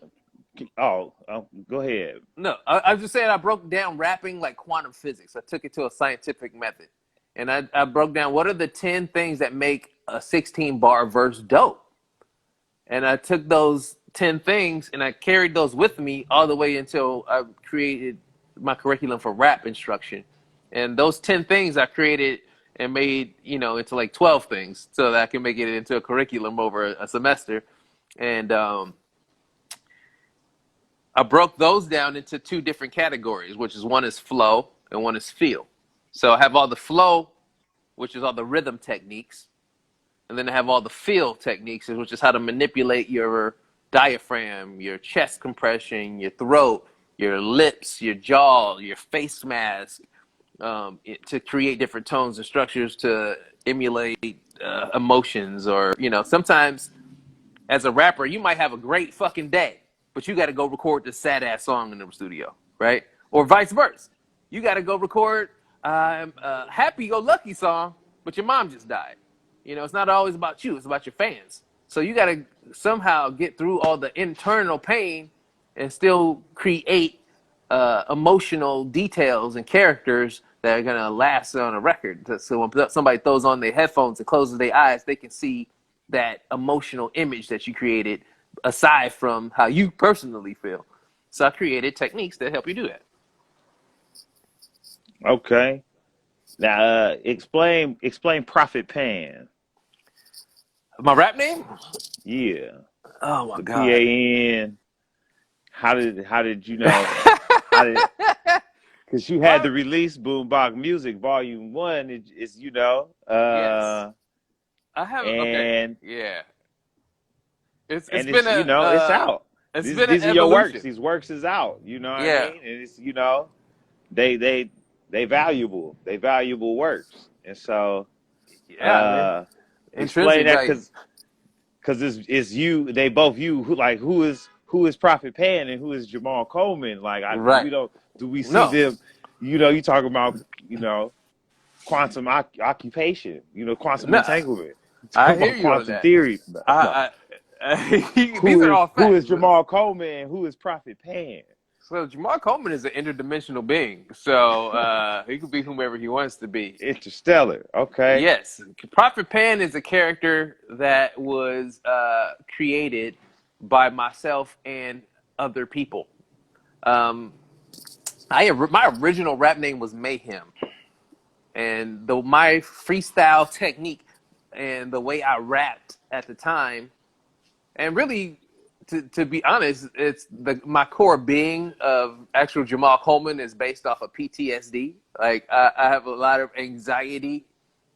Go ahead. No, I was just saying I broke down rapping like quantum physics. I took it to a scientific method, and I broke down what are the 10 things that make a 16 bar verse dope. And I took those 10 things and I carried those with me all the way until I created my curriculum for rap instruction. And those 10 things I created and made, into like 12 things so that I can make it into a curriculum over a semester. And I broke those down into 2 different categories, which is one is flow and one is feel. So I have all the flow, which is all the rhythm techniques. And then I have all the feel techniques, which is how to manipulate your diaphragm, your chest compression, your throat, your lips, your jaw, your face mask, to create different tones and structures to emulate emotions. Or, sometimes as a rapper, you might have a great fucking day, but you got to go record this sad ass song in the studio, right? Or vice versa. You got to go record a happy go lucky song, but your mom just died. It's not always about you, it's about your fans. So you got to somehow get through all the internal pain and still create emotional details and characters that are going to last on a record. So when somebody throws on their headphones and closes their eyes, they can see that emotional image that you created aside from how you personally feel. So I created techniques that help you do that. Okay. Now, explain Prophet Pan. My rap name? Yeah, Oh my the God. PAN. How did you know? How did Because you had My, the release Boombox Music Volume One. It's yes. I have, okay. and Yeah. It's and been it's out. it's These been an these are your works. evolution. These works is out. You know what I Yeah. mean? And it's they they they valuable. They valuable works. And so Yeah, man. uh explain Intrinsic that value. because it's you. They both you. Who is Prophet Pan and who is Jamal Coleman? Like we Right. don't do we see No. them? You talking about quantum occupation. Quantum No. entanglement. You I talking hear about you on quantum that. theory. These Who are is all who facts. is Jamal Coleman and who is Prophet Pan? So Jamal Coleman is an interdimensional being. So he could be whomever he wants to be. Interstellar. Okay. Yes, Prophet Pan is a character that was created by myself and other people. Um, my original rap name was Mayhem, and my freestyle technique and the way I rapped at the time, and really, to be honest, it's my core being of actual Jamal Coleman is based off of PTSD. Like I have a lot of anxiety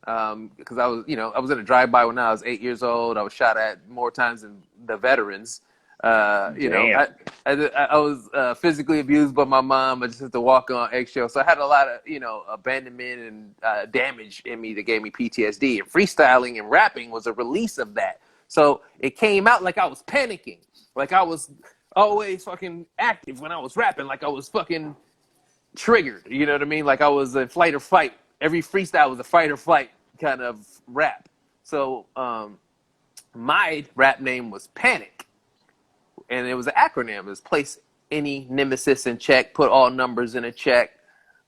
because I was in a drive-by when I was 8 years old. I was shot at more times than the veterans. Damn. I was physically abused by my mom. I just had to walk on eggshells. So I had a lot of abandonment and damage in me that gave me PTSD. And freestyling and rapping was a release of that. So it came out like I was panicking, like I was always fucking active when I was rapping, like I was fucking triggered. You know what I mean? Like I was in flight or fight. Every freestyle was a fight or flight kind of rap. So my rap name was Panic, and it was an acronym. It was place any nemesis in check, put all numbers in a check,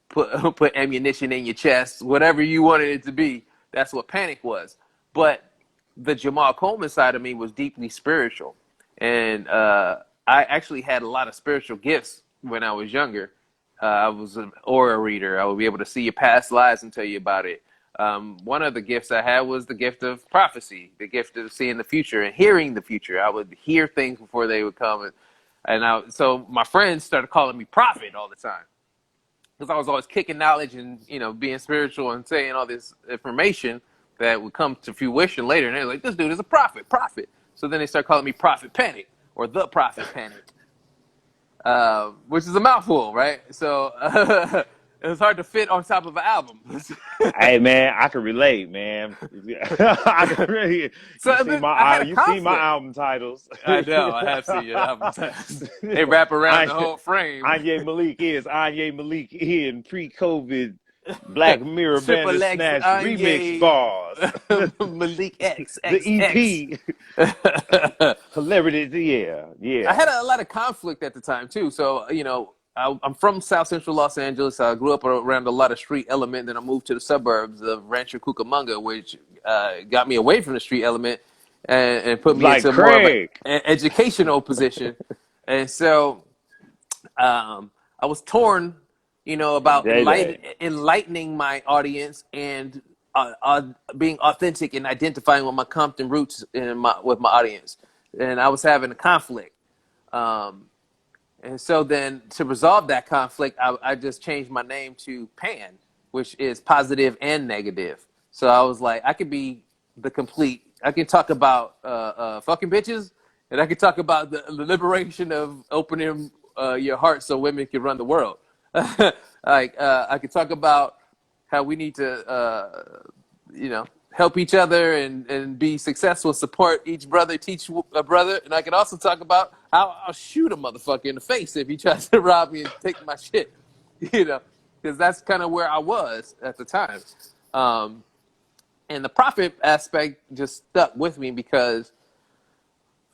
put ammunition in your chest, whatever you wanted it to be. That's what Panic was. But the Jamal Coleman side of me was deeply spiritual, and I actually had a lot of spiritual gifts when I was younger. I was an aura reader. I would be able to see your past lives and tell you about it. One of the gifts I had was the gift of prophecy, the gift of seeing the future and hearing the future. I would hear things before they would come, so my friends started calling me prophet all the time because I was always kicking knowledge and being spiritual and saying all this information that would come to fruition later. And they're like, "This dude is a prophet." So then they start calling me Prophet Panic or the Prophet Panic, which is a mouthful, right? So it was hard to fit on top of an album. Hey man, I can relate, man. I can really. So then I had a You see my conflict. album titles. I know, I have seen your album titles. They wrap around the whole frame. Anyi Malik is Anyi Malik in pre-COVID Black Mirror Triple X, Bandersnatch remix Anye, bars. Malik X, The X, X. EP. Hilarity, yeah, I yeah. had a lot of conflict at the time too. So I'm from South Central Los Angeles. I grew up around a lot of street element. Then I moved to the suburbs of Rancho Cucamonga, which got me away from the street element and put me Like into more of Craig. an educational position. And so I was torn, about Day. enlightening my audience and being authentic and identifying with my Compton roots with my audience. And I was having a conflict. And so then to resolve that conflict, I just changed my name to Pan, which is positive and negative. So I was like, I could be I can talk about fucking bitches, and I could talk about the liberation of opening your heart so women can run the world. I could talk about how we need to, help each other and be successful, support each brother, teach a brother. And I can also talk about how I'll shoot a motherfucker in the face if he tries to rob me and take my shit, because that's kind of where I was at the time. And the profit aspect just stuck with me because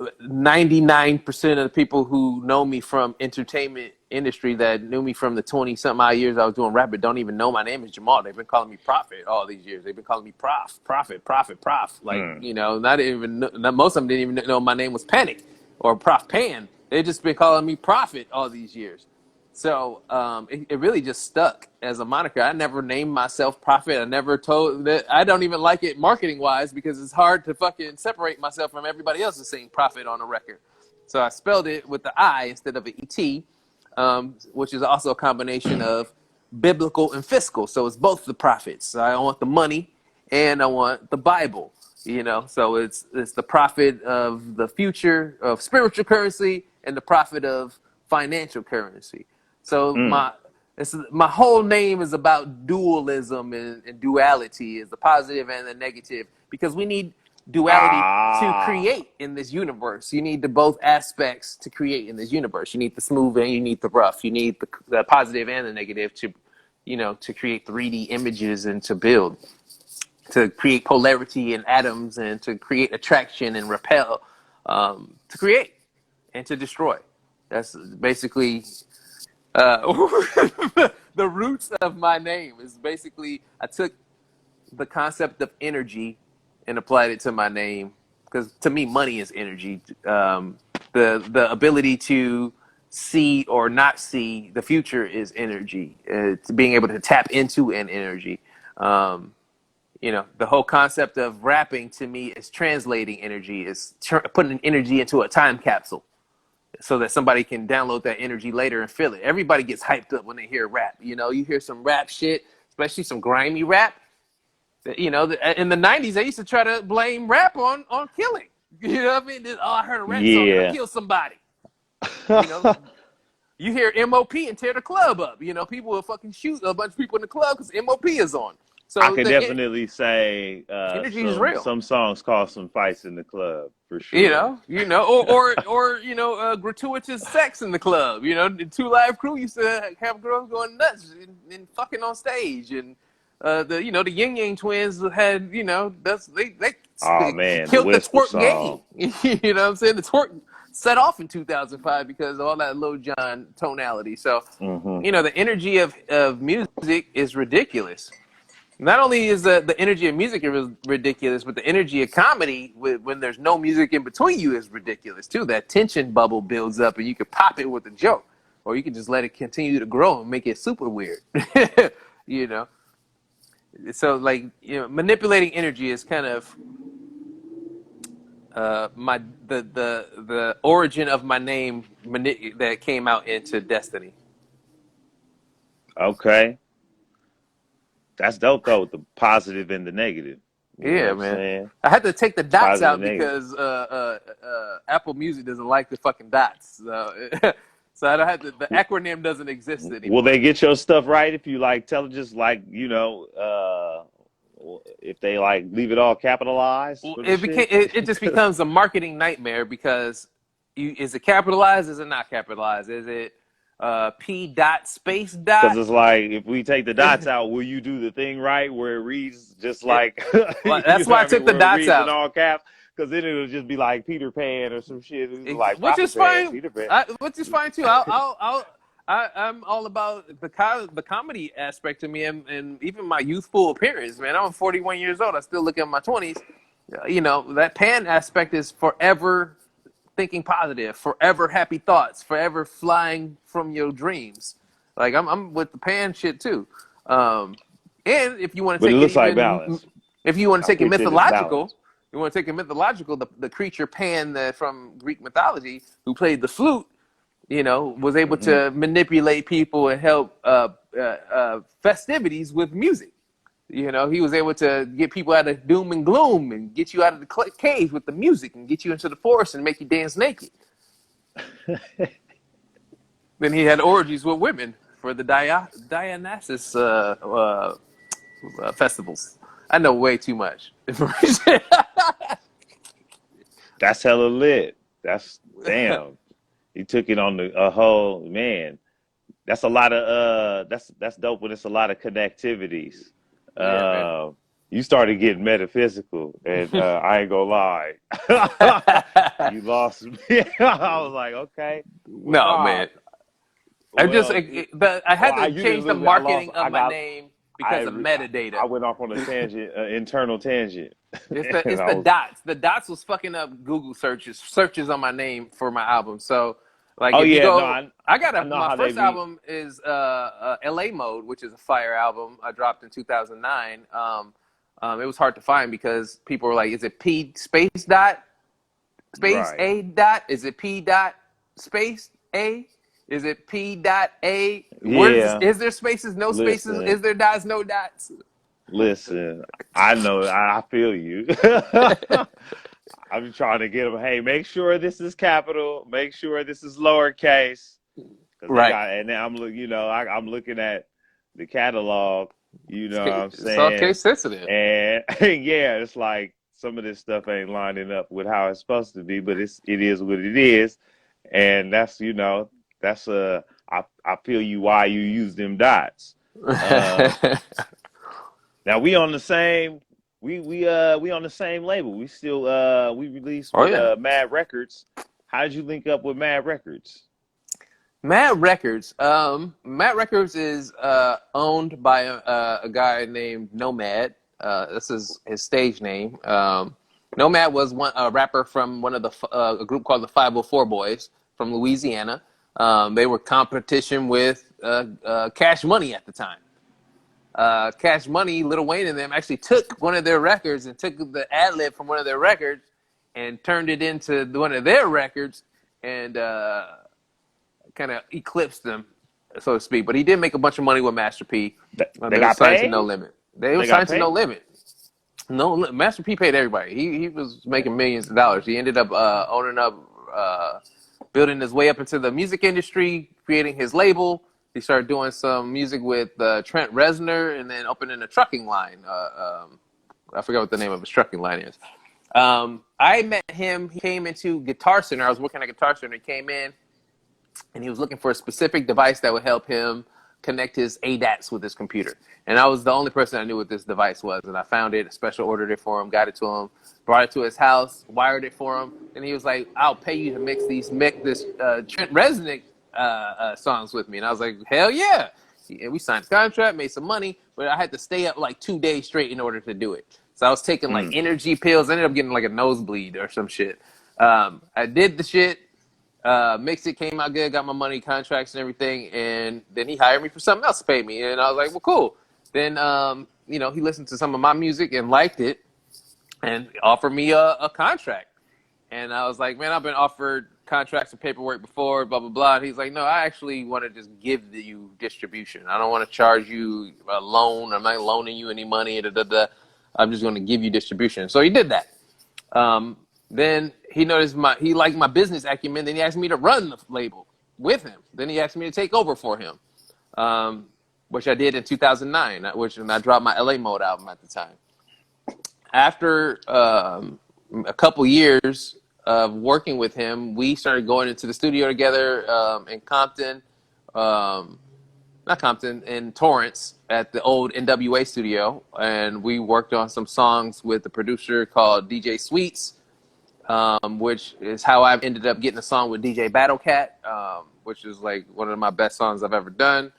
99% of the people who know me from entertainment industry that knew me from the 20 something odd years I was doing rap, but don't even know my name is Jamal. They've been calling me Prophet all these years. They've been calling me Prophet. Like, not even, most of them didn't even know my name was Panic or Prof Pan. They've just been calling me Prophet all these years. So it really just stuck as a moniker. I never named myself Prophet. I never told that. I don't even like it marketing wise because it's hard to fucking separate myself from everybody else that's saying Prophet on a record. So I spelled it with the I instead of an ET, which is also a combination of biblical and fiscal. So it's both the prophets. So I want the money and I want the Bible. So it's the prophet of the future of spiritual currency and the prophet of financial currency. So my whole name is about dualism and duality, is the positive and the negative, because we need duality to create in this universe. You need the both aspects to create in this universe. You need the smooth and you need the rough. You need the positive and the negative to create 3D images and to build, to create polarity in atoms and to create attraction and repel, to create and to destroy. That's basically the roots of my name. Is basically I took the concept of energy and applied it to my name, because to me money is energy. The ability to see or not see the future is energy. It's being able to tap into an energy. The whole concept of rapping to me is translating energy, is putting an energy into a time capsule so that somebody can download that energy later and feel it. Everybody gets hyped up when they hear rap. You hear some rap shit, especially some grimy rap. In the 90s, they used to try to blame rap on killing. You know what I mean? I heard a rap song and I killed somebody. You hear MOP and tear the club up. People will fucking shoot a bunch of people in the club because MOP is on. So I could definitely say energy is real. some songs cause some fights in the club for sure. Or gratuitous sex in the club. The Two Live Crew used to have girls going nuts and fucking on stage, and the Yin Yang Twins had they Man, killed the twerk song. game. You know what I'm saying? The twerk set off in 2005 because of all that Lil Jon tonality. So the energy of music is ridiculous. Not only is the energy of music ridiculous, but the energy of comedy when there's no music in between you is ridiculous too. That tension bubble builds up, and you can pop it with a joke, or you can just let it continue to grow and make it super weird. So manipulating energy is kind of the origin of my name that came out into Destiny. Okay. That's dope though, with the positive and the negative. You know what I'm Man. saying? I had to take the dots Positive out because Apple Music doesn't like the fucking dots. So I don't have to, the acronym doesn't exist anymore. Will they get your stuff right if you tell it just if they leave it all capitalized? It just becomes a marketing nightmare because is it capitalized? Is it not capitalized? Is it P dot space Because dot. it's like, if we take the dots out, will you do the thing right where it reads just It, like, well, you that's know why what I I mean, took the where it dots reads in out. all caps? Because then it'll just be like Peter Pan or some shit. It's like Which Papa is Pan, fine. Peter Pan. Which is fine too. I'm all about the comedy aspect to me, and even my youthful appearance. Man, I'm 41 years old. I still look at my 20s. You know, that Pan aspect is forever thinking positive, forever happy thoughts, forever flying from your dreams. Like I'm with the Pan shit too. And if you want to But it take it looks like even, balance. if you want to I take it picture it as mythological, balance. you want to take it mythological. The creature Pan from Greek mythology, who played the flute, you know, was able Hmm. to manipulate people and help festivities with music. You know, he was able to get people out of doom and gloom and get you out of the cave with the music and get you into the forest and make you dance naked. Then he had orgies with women for the Dionysus festivals. I know way too much information. That's hella lit. That's damn. He took it on the a whole man. That's a lot of that's dope when it's a lot of connectivities. Yeah, man. Uh, you started getting metaphysical, and I ain't gonna lie, you lost me. I was like, okay, well, No, nah, man. well, I had to you didn't change the lose me. I lost. marketing of my name because of metadata. I went off on a tangent, internal tangent, and It's I the was, dots. The dots was fucking up Google searches on my name for my album. So, like, oh if you yeah, no, go, I got I know my how they first be. album is L.A. Mode, which is a fire album. I dropped in 2009. It was hard to find because people were like, "Is it P space dot space Right. A dot? Is it P dot space A? Is it P dot A? Yeah. Is there spaces? No spaces? Listen. Is there dots? No dots?" Listen, I know, I feel you. I'm trying to get them. Hey, make sure this is capital. Make sure this is lowercase, because they Right. got. And then I'm look, I'm looking at the catalog. You know what I'm It's all saying? case sensitive. And yeah, it's like some of this stuff ain't lining up with how it's supposed to be, but it is what it is, and that's that's I feel you why you use them dots. Uh, Now we on the same we on the same label. We still we released Oh with yeah, Mad Records. How did you link up with Mad Records? Mad Records. Mad Records is owned by a guy named Nomad. This is his stage name. Nomad was a rapper from one of a group called the 504 Boys from Louisiana. They were competition with Cash Money at the time. Cash Money, Lil Wayne and them actually took one of their records and took the ad lib from one of their records and turned it into one of their records and kind of eclipsed them, so to speak. But he did make a bunch of money with Master P. They They were got signed to No paid? Limit. They were They got signed to No paid? Limit. No, Master P paid everybody. He was making millions of dollars. He ended up owning up, building his way up into the music industry, creating his label. He started doing some music with Trent Reznor, and then opening a trucking line. I forgot what the name of his trucking line is. I met him. He came into Guitar Center. I was working at Guitar Center. He came in, and he was looking for a specific device that would help him connect his ADATs with his computer. And I was the only person I knew what this device was. And I found it, special ordered it for him, got it to him, brought it to his house, wired it for him. And he was like, "I'll pay you to mix this Trent Reznor songs with me." And I was like, "Hell yeah." And we signed a contract, made some money, but I had to stay up like 2 days straight in order to do it. So I was taking like Mm. energy pills. I ended up getting like a nosebleed or some shit. I did the shit. Mixed it, came out good, got my money, contracts and everything, and then he hired me for something else to pay me, and I was like, well, cool. Then he listened to some of my music and liked it, and offered me a contract. And I was like, man, I've been offered contracts and paperwork before, blah blah blah. And he's like, no, I actually want to just give you distribution. I don't want to charge you a loan. I'm not loaning you any money. Da, da, da. I'm just going to give you distribution. So he did that. Then he noticed he liked my business acumen. Then he asked me to run the label with him. Then he asked me to take over for him, which I did in 2009. And I dropped my LA Mode album at the time. After a couple years of working with him, we started going into the studio together in Compton. not Compton, in Torrance at the old NWA studio, and we worked on some songs with a producer called DJ Sweets, which is how I ended up getting a song with DJ Battlecat, which is like one of my best songs I've ever done.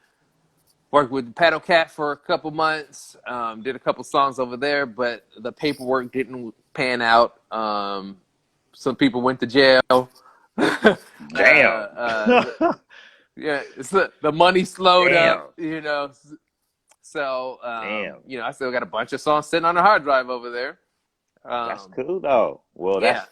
Worked with Battlecat for a couple months, did a couple songs over there, but the paperwork didn't pan out. Some people went to jail. Damn. Yeah, it's the money slowed Damn. up, you know. So, Damn. you know, I still got a bunch of songs sitting on the hard drive over there. That's cool though. Well, Yeah,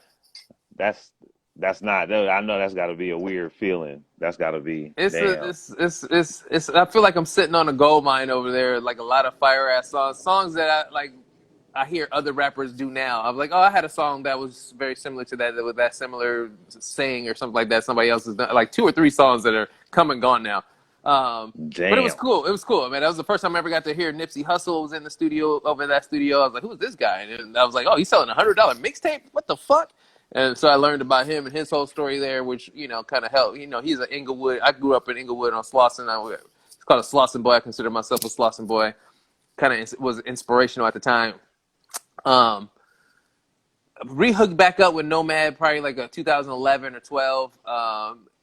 that's that's not. I know that's got to be a weird feeling. That's got to be damn. it's. I feel like I'm sitting on a gold mine over there, like a lot of fire ass songs that I like. I hear other rappers do now. I'm like, oh, I had a song that was very similar to that, with that similar saying or something like that. Somebody else has done like 2 or 3 songs that are come and gone now. But it was Damn. cool. It was cool. I mean, that was the first time I ever got to hear Nipsey Hussle was in the studio, over in that studio. I was like, who's this guy? And I was like, oh, he's selling $100 mixtape? What the fuck? And so I learned about him and his whole story there, which, you know, kind of helped. You know, he's an Inglewood. I grew up in Inglewood on Slauson. It's called a Slauson boy. I consider myself a Slauson boy. Kind of was inspirational at the time. Rehooked back up with Nomad probably like a 2011 or 12,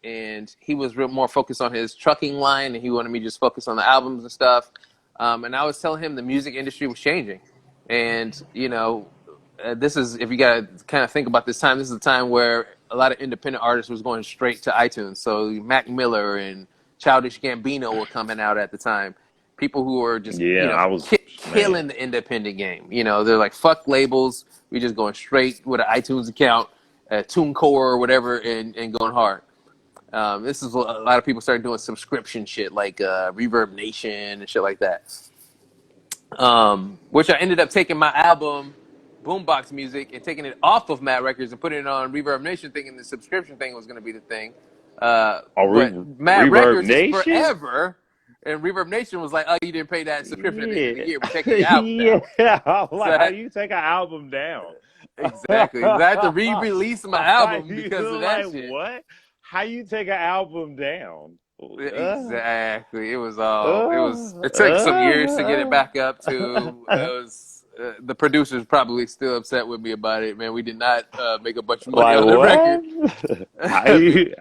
and he was more focused on his trucking line, and he wanted me to just focus on the albums and stuff. And I was telling him the music industry was changing, and you know, this is, if you gotta kind of think about this time, this is the time where a lot of independent artists was going straight to iTunes. So Mac Miller and Childish Gambino were coming out at the time. People who were just, Yeah, you know, I was killing man. the independent game. You know, they're like, fuck labels. We just going straight with an iTunes account, TuneCore or whatever, and going hard. This is a lot of people started doing subscription shit like Reverb Nation and shit like that. Which I ended up taking my album, Boombox Music, and taking it off of Mad Records and putting it on Reverb Nation, thinking the subscription thing was going to be the thing. Oh, But Mad Reverb Records is Nation. forever. And Reverb Nation was like, oh, you didn't pay that subscription at the end of the Yeah, year. We're taking your album down. yeah. I'm So like, how you take an album down? exactly. I had to re-release my Like, album because of you that like shit. what? How you take an album down? Exactly. Uh, it took some years to get it uh, back up to, the producers probably still upset with me about it, man. We did not make a bunch of money like on the record. what? How you?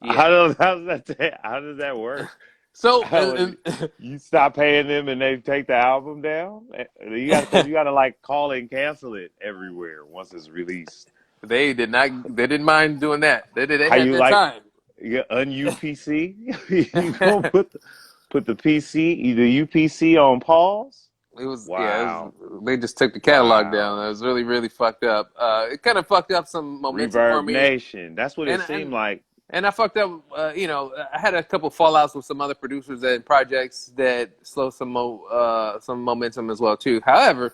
Yeah. How does that work? So, How, you stop paying them and they take the album down? Because you got to like call and cancel it everywhere once it's released. they didn't mind doing that. They How had you their like time. your UPC? You gonna put the PC, the UPC on pause? Wow, They just took the catalog down. wow. It was really, really fucked up. It kind of fucked up some momentum for Reverb me. Nation. That's what it seemed And like. and I fucked up. You know, I had a couple fallouts with some other producers and projects that slowed some momentum as well too. However,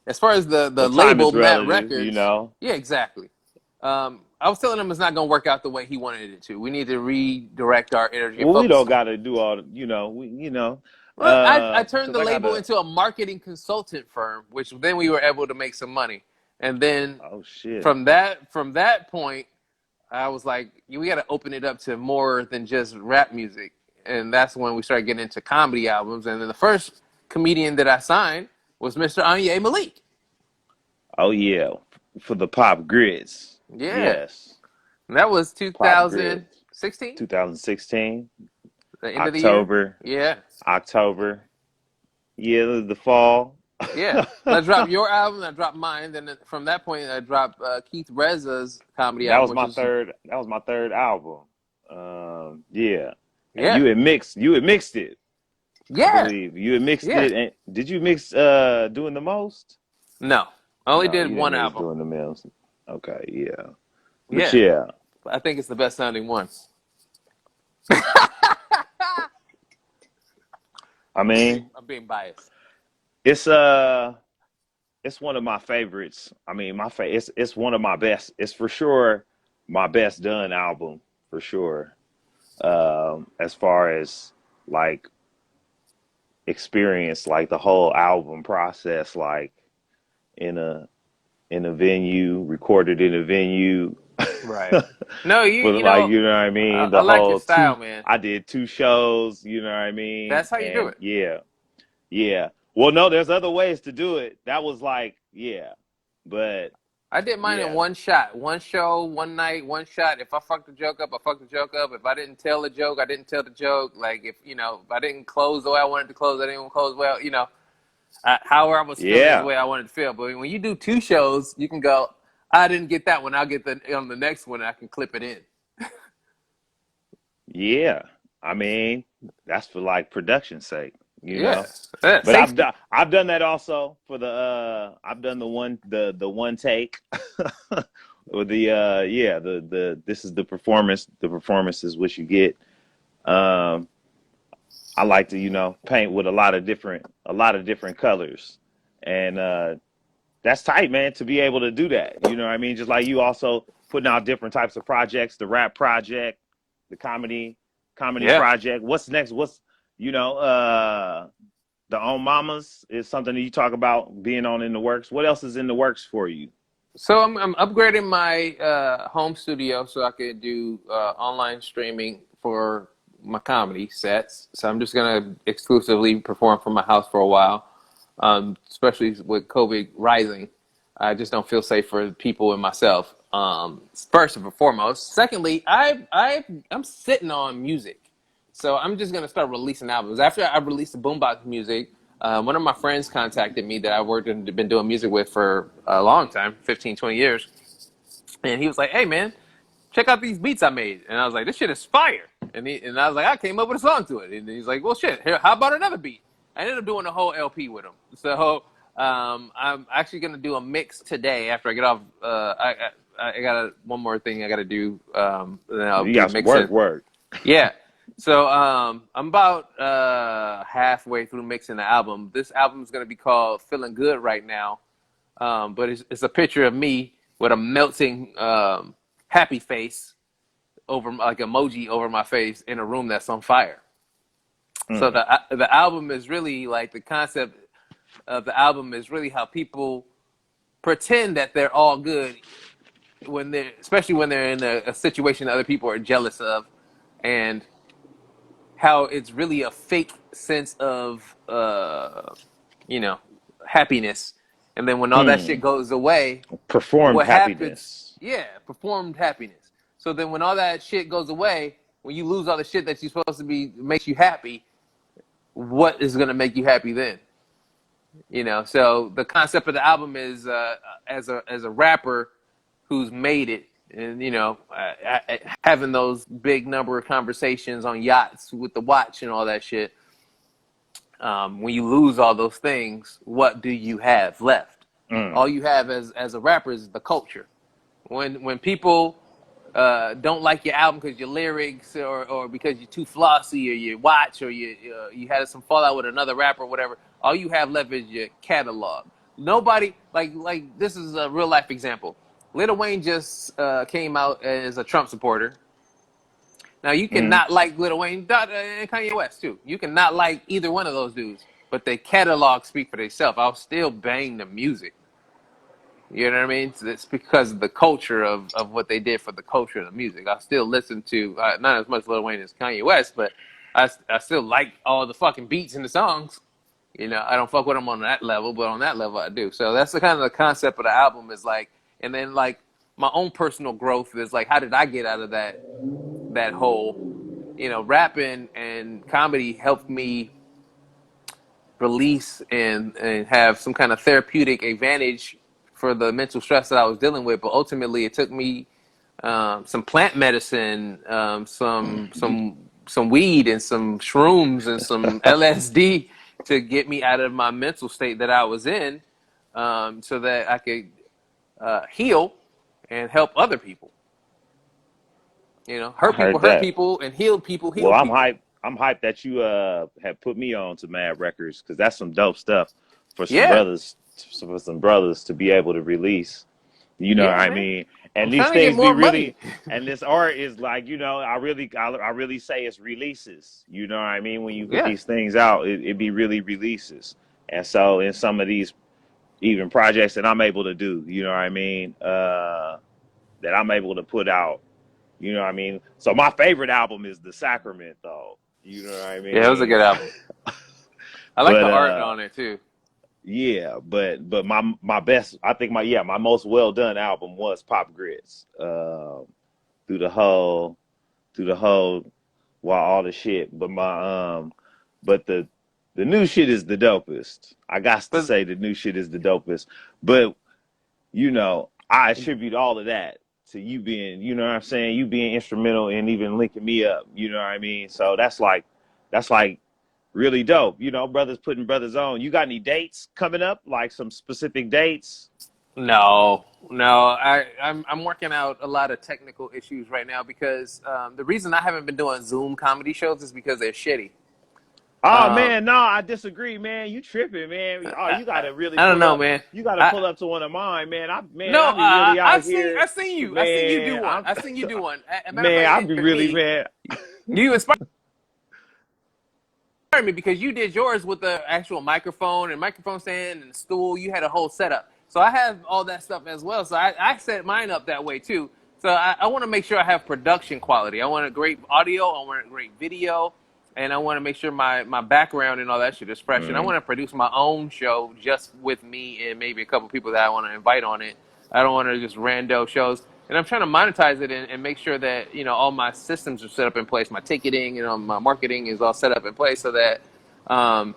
as far as the Well, time label is Matt relative, you Records, know. yeah, exactly. I was telling him it's not going to work out the way he wanted it to. We need to redirect our energy and Well, we focus don't on. got to do all, Well, I turned because the I got label to. into a marketing consultant firm, which then we were able to make some money. And then Oh shit. from that point, I was like, we got to open it up to more than just rap music. And that's when we started getting into comedy albums. And then the first comedian that I signed was Mr. Anyi Malik. Oh yeah, for the pop grits. Yeah. Yes, And that was pop grits. 2016, 2016, the end of the year. October, Yeah. October. Yeah, the fall. Yeah. I dropped your album, I dropped mine. Then from that point, I dropped Keith Reza's comedy That album, was which my is, third. That was my third album. Yeah, and yeah. you had mixed it. I Yeah. believe you had mixed Yeah. it. And did you mix doing the most? No. I only No, did you didn't one mix album. doing the most. Okay, yeah, but Yeah. yeah, I think it's the best sounding one. I mean, I'm being biased. it's it's one of my favorites. I mean, it's one of my best. It's for sure my best done album for sure. As far as like experience, like the whole album process, like in a in a venue, recorded in a venue. Right. No, But like, you know what I mean? I The like your whole style, man. I did 2 shows, you know what I mean? That's how you do And it. yeah, yeah. Well, no, there's other ways to do it. That was like, yeah, but I did mine in yeah, one shot, one show, one night, one shot. If I fucked the joke up, I fucked the joke up. If I didn't tell the joke, I didn't tell the joke. Like if I didn't close the way I wanted to close, I didn't close well. However I was feeling is the yeah, way I wanted to feel. But when you do 2 shows, you can go, I didn't get that one. I'll get the on the next one. I can clip it in. yeah. I mean, that's for like production's sake, you Yeah, know. yeah, But safety. I've done that also for the I've done the one take or the yeah the this is the performance. The performance is what you get. Um, I like to, paint with a lot of different colors, and that's tight, man. To be able to do that, you know what I mean. Just like you also putting out different types of projects, the rap project, the comedy Yeah. project. What's next? You know, uh, the On Mamas is something that you talk about being on in the works. What else is in the works for you? So I'm upgrading my home studio so I could do online streaming for my comedy sets. So I'm just gonna exclusively perform from my house for a while, especially with COVID rising. I just don't feel safe for people and myself. First and foremost. Secondly, I'm sitting on music. So I'm just gonna start releasing albums. After I release the boombox music, one of my friends contacted me that I worked and been doing music with for a long time, 15, 20 years. And he was like, hey man, check out these beats I made. And I was like, this shit is fire. And I was like, I came up with a song to it. And he's like, well shit, here, how about another beat? I ended up doing a whole LP with him. So I'm actually gonna do a mix today after I get off. I got one more thing I got to do. Then I'll You be got some mixing. work. Yeah. So I'm about halfway through mixing the album. This album is gonna be called "Feeling Good Right Now," but it's a picture of me with a melting happy face over like emoji over my face in a room that's on fire. So Mm, the album is really like the concept of the album is really how people pretend that they're all good when they're especially when they're in a situation that other people are jealous of, and how it's really a fake sense of you know happiness, and then when all that shit mm. goes away, Performed what happens? happiness. Yeah, performed happiness. So then when all that shit goes away, when you lose all the shit that you're supposed to be makes you happy, what is gonna make you happy then? So the concept of the album is as a rapper who's made it, and having those big number of conversations on yachts with the watch and all that shit. When you lose all those things, what do you have left? Mm. All you have as a rapper is the culture. When people don't like your album because your lyrics or because you're too flossy or your watch or you had some fallout with another rapper or whatever, all you have left is your catalog. Nobody like this is a real life example. Lil Wayne just came out as a Trump supporter. Now you can Mm. not like Lil Wayne and Kanye West too. You can not like either one of those dudes, but their catalog speak for themselves. I'll still bang the music. You know what I mean? So it's because of the culture of what they did for the culture of the music. I still listen to not as much Lil Wayne as Kanye West, but I still like all the fucking beats in the songs. I don't fuck with them on that level, but on that level I do. So that's the kind of the concept of the album is like, and then like my own personal growth is like, how did I get out of that hole? Rapping and comedy helped me release and have some kind of therapeutic advantage for the mental stress that I was dealing with. But ultimately, it took me some plant medicine, some weed, and some shrooms and some LSD to get me out of my mental state that I was in, so that I could heal and help other people. I Hurt heard that. people, and heal people, Well, heal people. I'm hyped that you have put me on to Mad Records because that's some dope stuff for some Yeah, brothers to be able to release. You know what yeah, I man. mean? I'm And these trying to get things be more money. really, and this art is like, I really say it's releases. You know what I mean? When you put Yeah. these things out, it be really releases. And so in some of these even projects that I'm able to do, you know what I mean? that I'm able to put out. You know what I mean? So my favorite album is The Sacrament, though. You know what I Yeah, it was a mean? good album. I like the But art on it too. yeah, but my best, I think my most well done album was Pop Grits. Through the whole through the whole while all the shit. But the new shit is the dopest. I got to But say the new shit is the dopest. But I attribute all of that to you being, you know what I'm saying, you being instrumental in even linking me up. You know what I mean? So that's like really dope. Brothers putting brothers on. You got any dates coming up? Like some specific dates? no, I'm working out a lot of technical issues right now because the reason I haven't been doing Zoom comedy shows is because they're shitty. Oh Um, man, no, I disagree, man. You tripping, man. Oh, I, you gotta really I don't pull know, up. man. You gotta I pull up to one of mine, man. No, I be really out I here, seen you. I seen you do man. one. I seen you do one. As a matter of Man, fact, I be for really, me, man. you inspired me because you did yours with the actual microphone and microphone stand and stool. You had a whole setup. So I have all that stuff as well. So I set mine up that way too. So I want to make sure I have production quality. I want a great audio. I want a great video. And I want to make sure my background and all that shit is fresh. And I Mm. want to produce my own show just with me and maybe a couple people that I want to invite on it. I don't want to just rando shows. And I'm trying to monetize it and make sure that, all my systems are set up in place. My ticketing, my marketing is all set up in place so that um,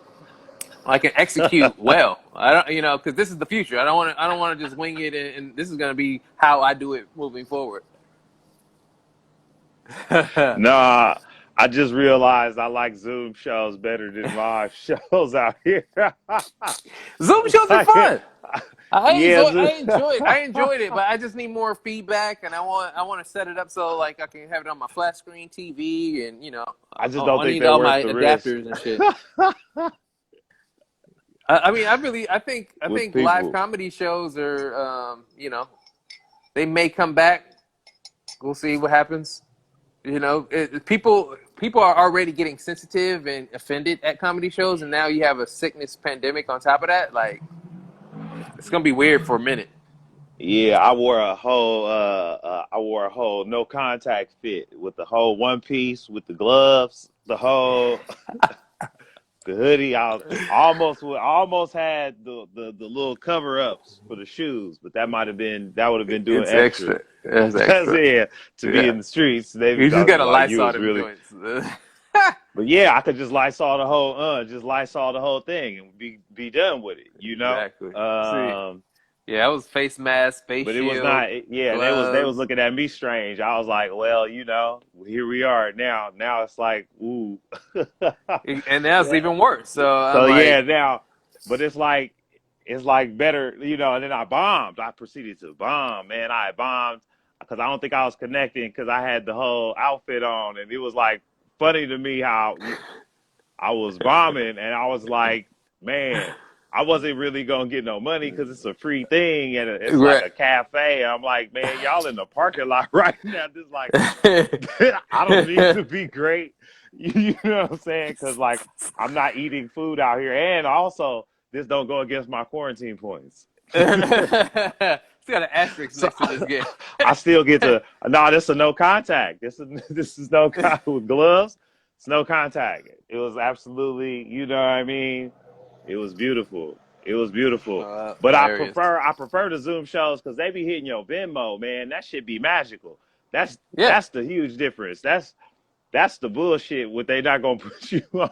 I can execute well. I don't, because this is the future. I don't want to just wing it, and this is going to be how I do it moving forward. Nah, I just realized I like Zoom shows better than live shows out here. Zoom shows are Like, fun. I yeah, enjoy. Zoom. I enjoyed it, but I just need more feedback, and I want to set it up so like I can have it on my flat screen TV, and I just don't I think need they're all worth my the risk adapters and shit. I with think live people. comedy shows are, they may come back. We'll see what happens. People are already getting sensitive and offended at comedy shows, and now you have a sickness pandemic on top of that. Like, it's gonna be weird for a minute. Yeah, I wore a whole no contact fit with the whole one piece with the gloves, the whole the hoodie. I almost had the little cover ups for the shoes, but that would have been doing It's extra. extra. It's Cause extra. yeah, to be Yeah, in the streets, they be you just talking gotta like you Lysol was them really. joints. But yeah, I could just Lysol the whole thing and be done with it, you know. Exactly. See, Um, yeah, I was face mask, face But it was shield, not. Yeah, they was gloves. looking at me strange. I was like, well, here we are now. Now it's like, ooh. And now it's even worse. So I'm So yeah, like, now, but it's like better, And then I bombed. I proceeded to bomb, man. I bombed because I don't think I was connecting because I had the whole outfit on, and it was like funny to me how I was bombing, and I was like, man, I wasn't really gonna get no money because it's a free thing, and it's like right. a cafe. I'm like, man, y'all in the parking lot right now. This like, I don't need to be great. You know what I'm saying? Because like, I'm not eating food out here, and also this don't go against my quarantine points. It's got an asterisk So next to this game. I still get to no. This is a no contact. This is no contact with gloves. It's no contact. It was absolutely, you know what I mean. It was beautiful. It was beautiful. But I Hilarious. prefer I prefer the Zoom shows because they be hitting your Venmo, man. That should be magical. That's Yeah. that's the huge difference. That's the bullshit. What they not gonna put you on.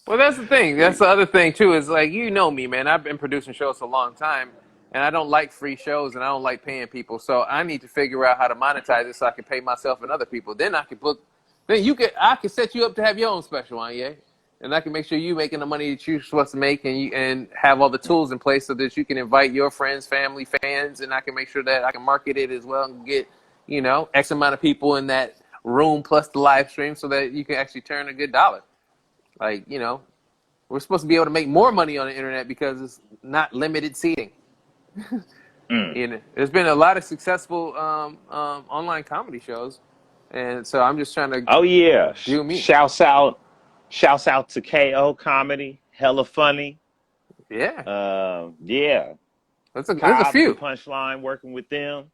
Well, that's the thing. That's the other thing too. Is like me, man. I've been producing shows for a long time, and I don't like free shows, and I don't like paying people. So I need to figure out how to monetize it so I can pay myself and other people. Then I can book. I can set you up to have your own special, Anye, and I can make sure you making the money that you're supposed to make, and have all the tools in place so that you can invite your friends, family, fans, and I can make sure that I can market it as well and get X amount of people in that room plus the live stream so that you can actually turn a good dollar. Like, we're supposed to be able to make more money on the internet because it's not limited seating. Mm. There's been a lot of successful online comedy shows, and so I'm just trying to Oh yeah. do me. Shouts out to KO comedy. Hella funny. Yeah, Yeah. there's a Cobb's the few. punchline working with them.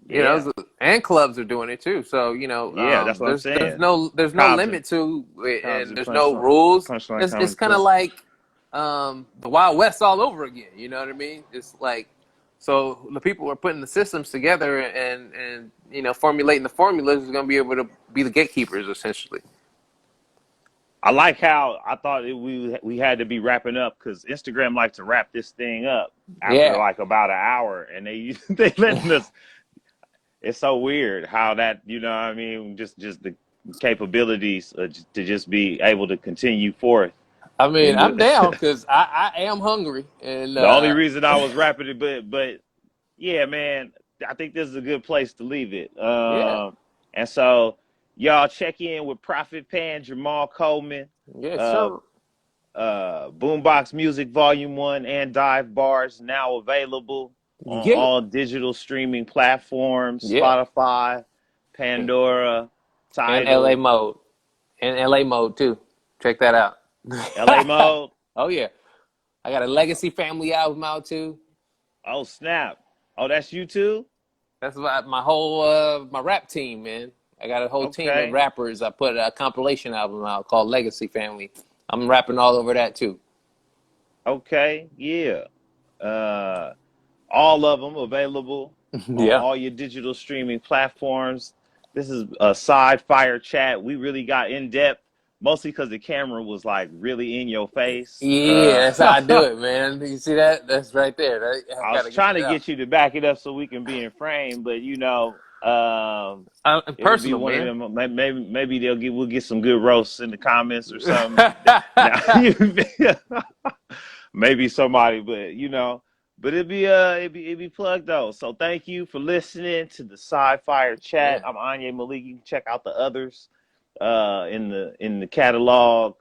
You know, Yeah. and clubs are doing it too. So you know, Yeah, that's what I'm there's saying. no Cobbs and limit to it, Cobbs and and there's no punchline. rules. Punchline It's Comedy kind of Club. like the Wild West all over again. You know what I mean? It's like, so the people are putting the systems together and you know, formulating the formulas is going to be able to be the gatekeepers essentially. I like how I thought we had to be wrapping up because Instagram likes to wrap this thing up after Yeah. like about an hour, and they letting us. It's so weird how that, you know what I mean, just the capabilities to just be able to continue forth I mean, in I'm down the. because I am hungry and The only reason I was wrapping it, but yeah, man, I think this is a good place to leave it. yeah, And so y'all check in with Prophet Pan, Jamal Coleman, yeah, uh, sure, Boombox Music Volume 1 and Dive Bars now available on yeah, all digital streaming platforms, yeah, Spotify, Pandora, and LA Tidal, mode and LA mode too. Check that out. LA Mode. Oh yeah, I got a Legacy Family album out too. Oh, snap. Oh, that's you too? That's my whole my rap team, man. I got a whole team of Okay. rappers. I put a compilation album out called Legacy Family. I'm rapping all over that too. Okay. Yeah. Uh, all of them available on Yeah. all your digital streaming platforms. This is a side fire chat. We really got in depth, mostly because the camera was like really in your face. Yeah, that's how I do it, man. You see that? That's right there. I I was gotta get trying it to out. get you to back it up so we can be in frame, but it'll be Personal, one of man. them. Maybe we'll get some good roasts in the comments or something. Now, maybe somebody, but but it'd be plugged though. So thank you for listening to the Sci-Fire Chat. Yeah. I'm Anyi Malik. You can check out the others in the catalog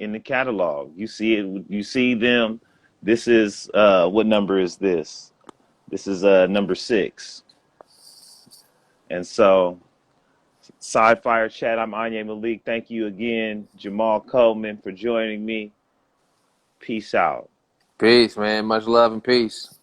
in the catalog. You see it. You see them. This is what number is this? This is number 6. And so Sci-Fire Chat. I'm Anyi Malik. Thank you again, Jamal Coleman, for joining me. Peace out. Peace, man. Much love and peace.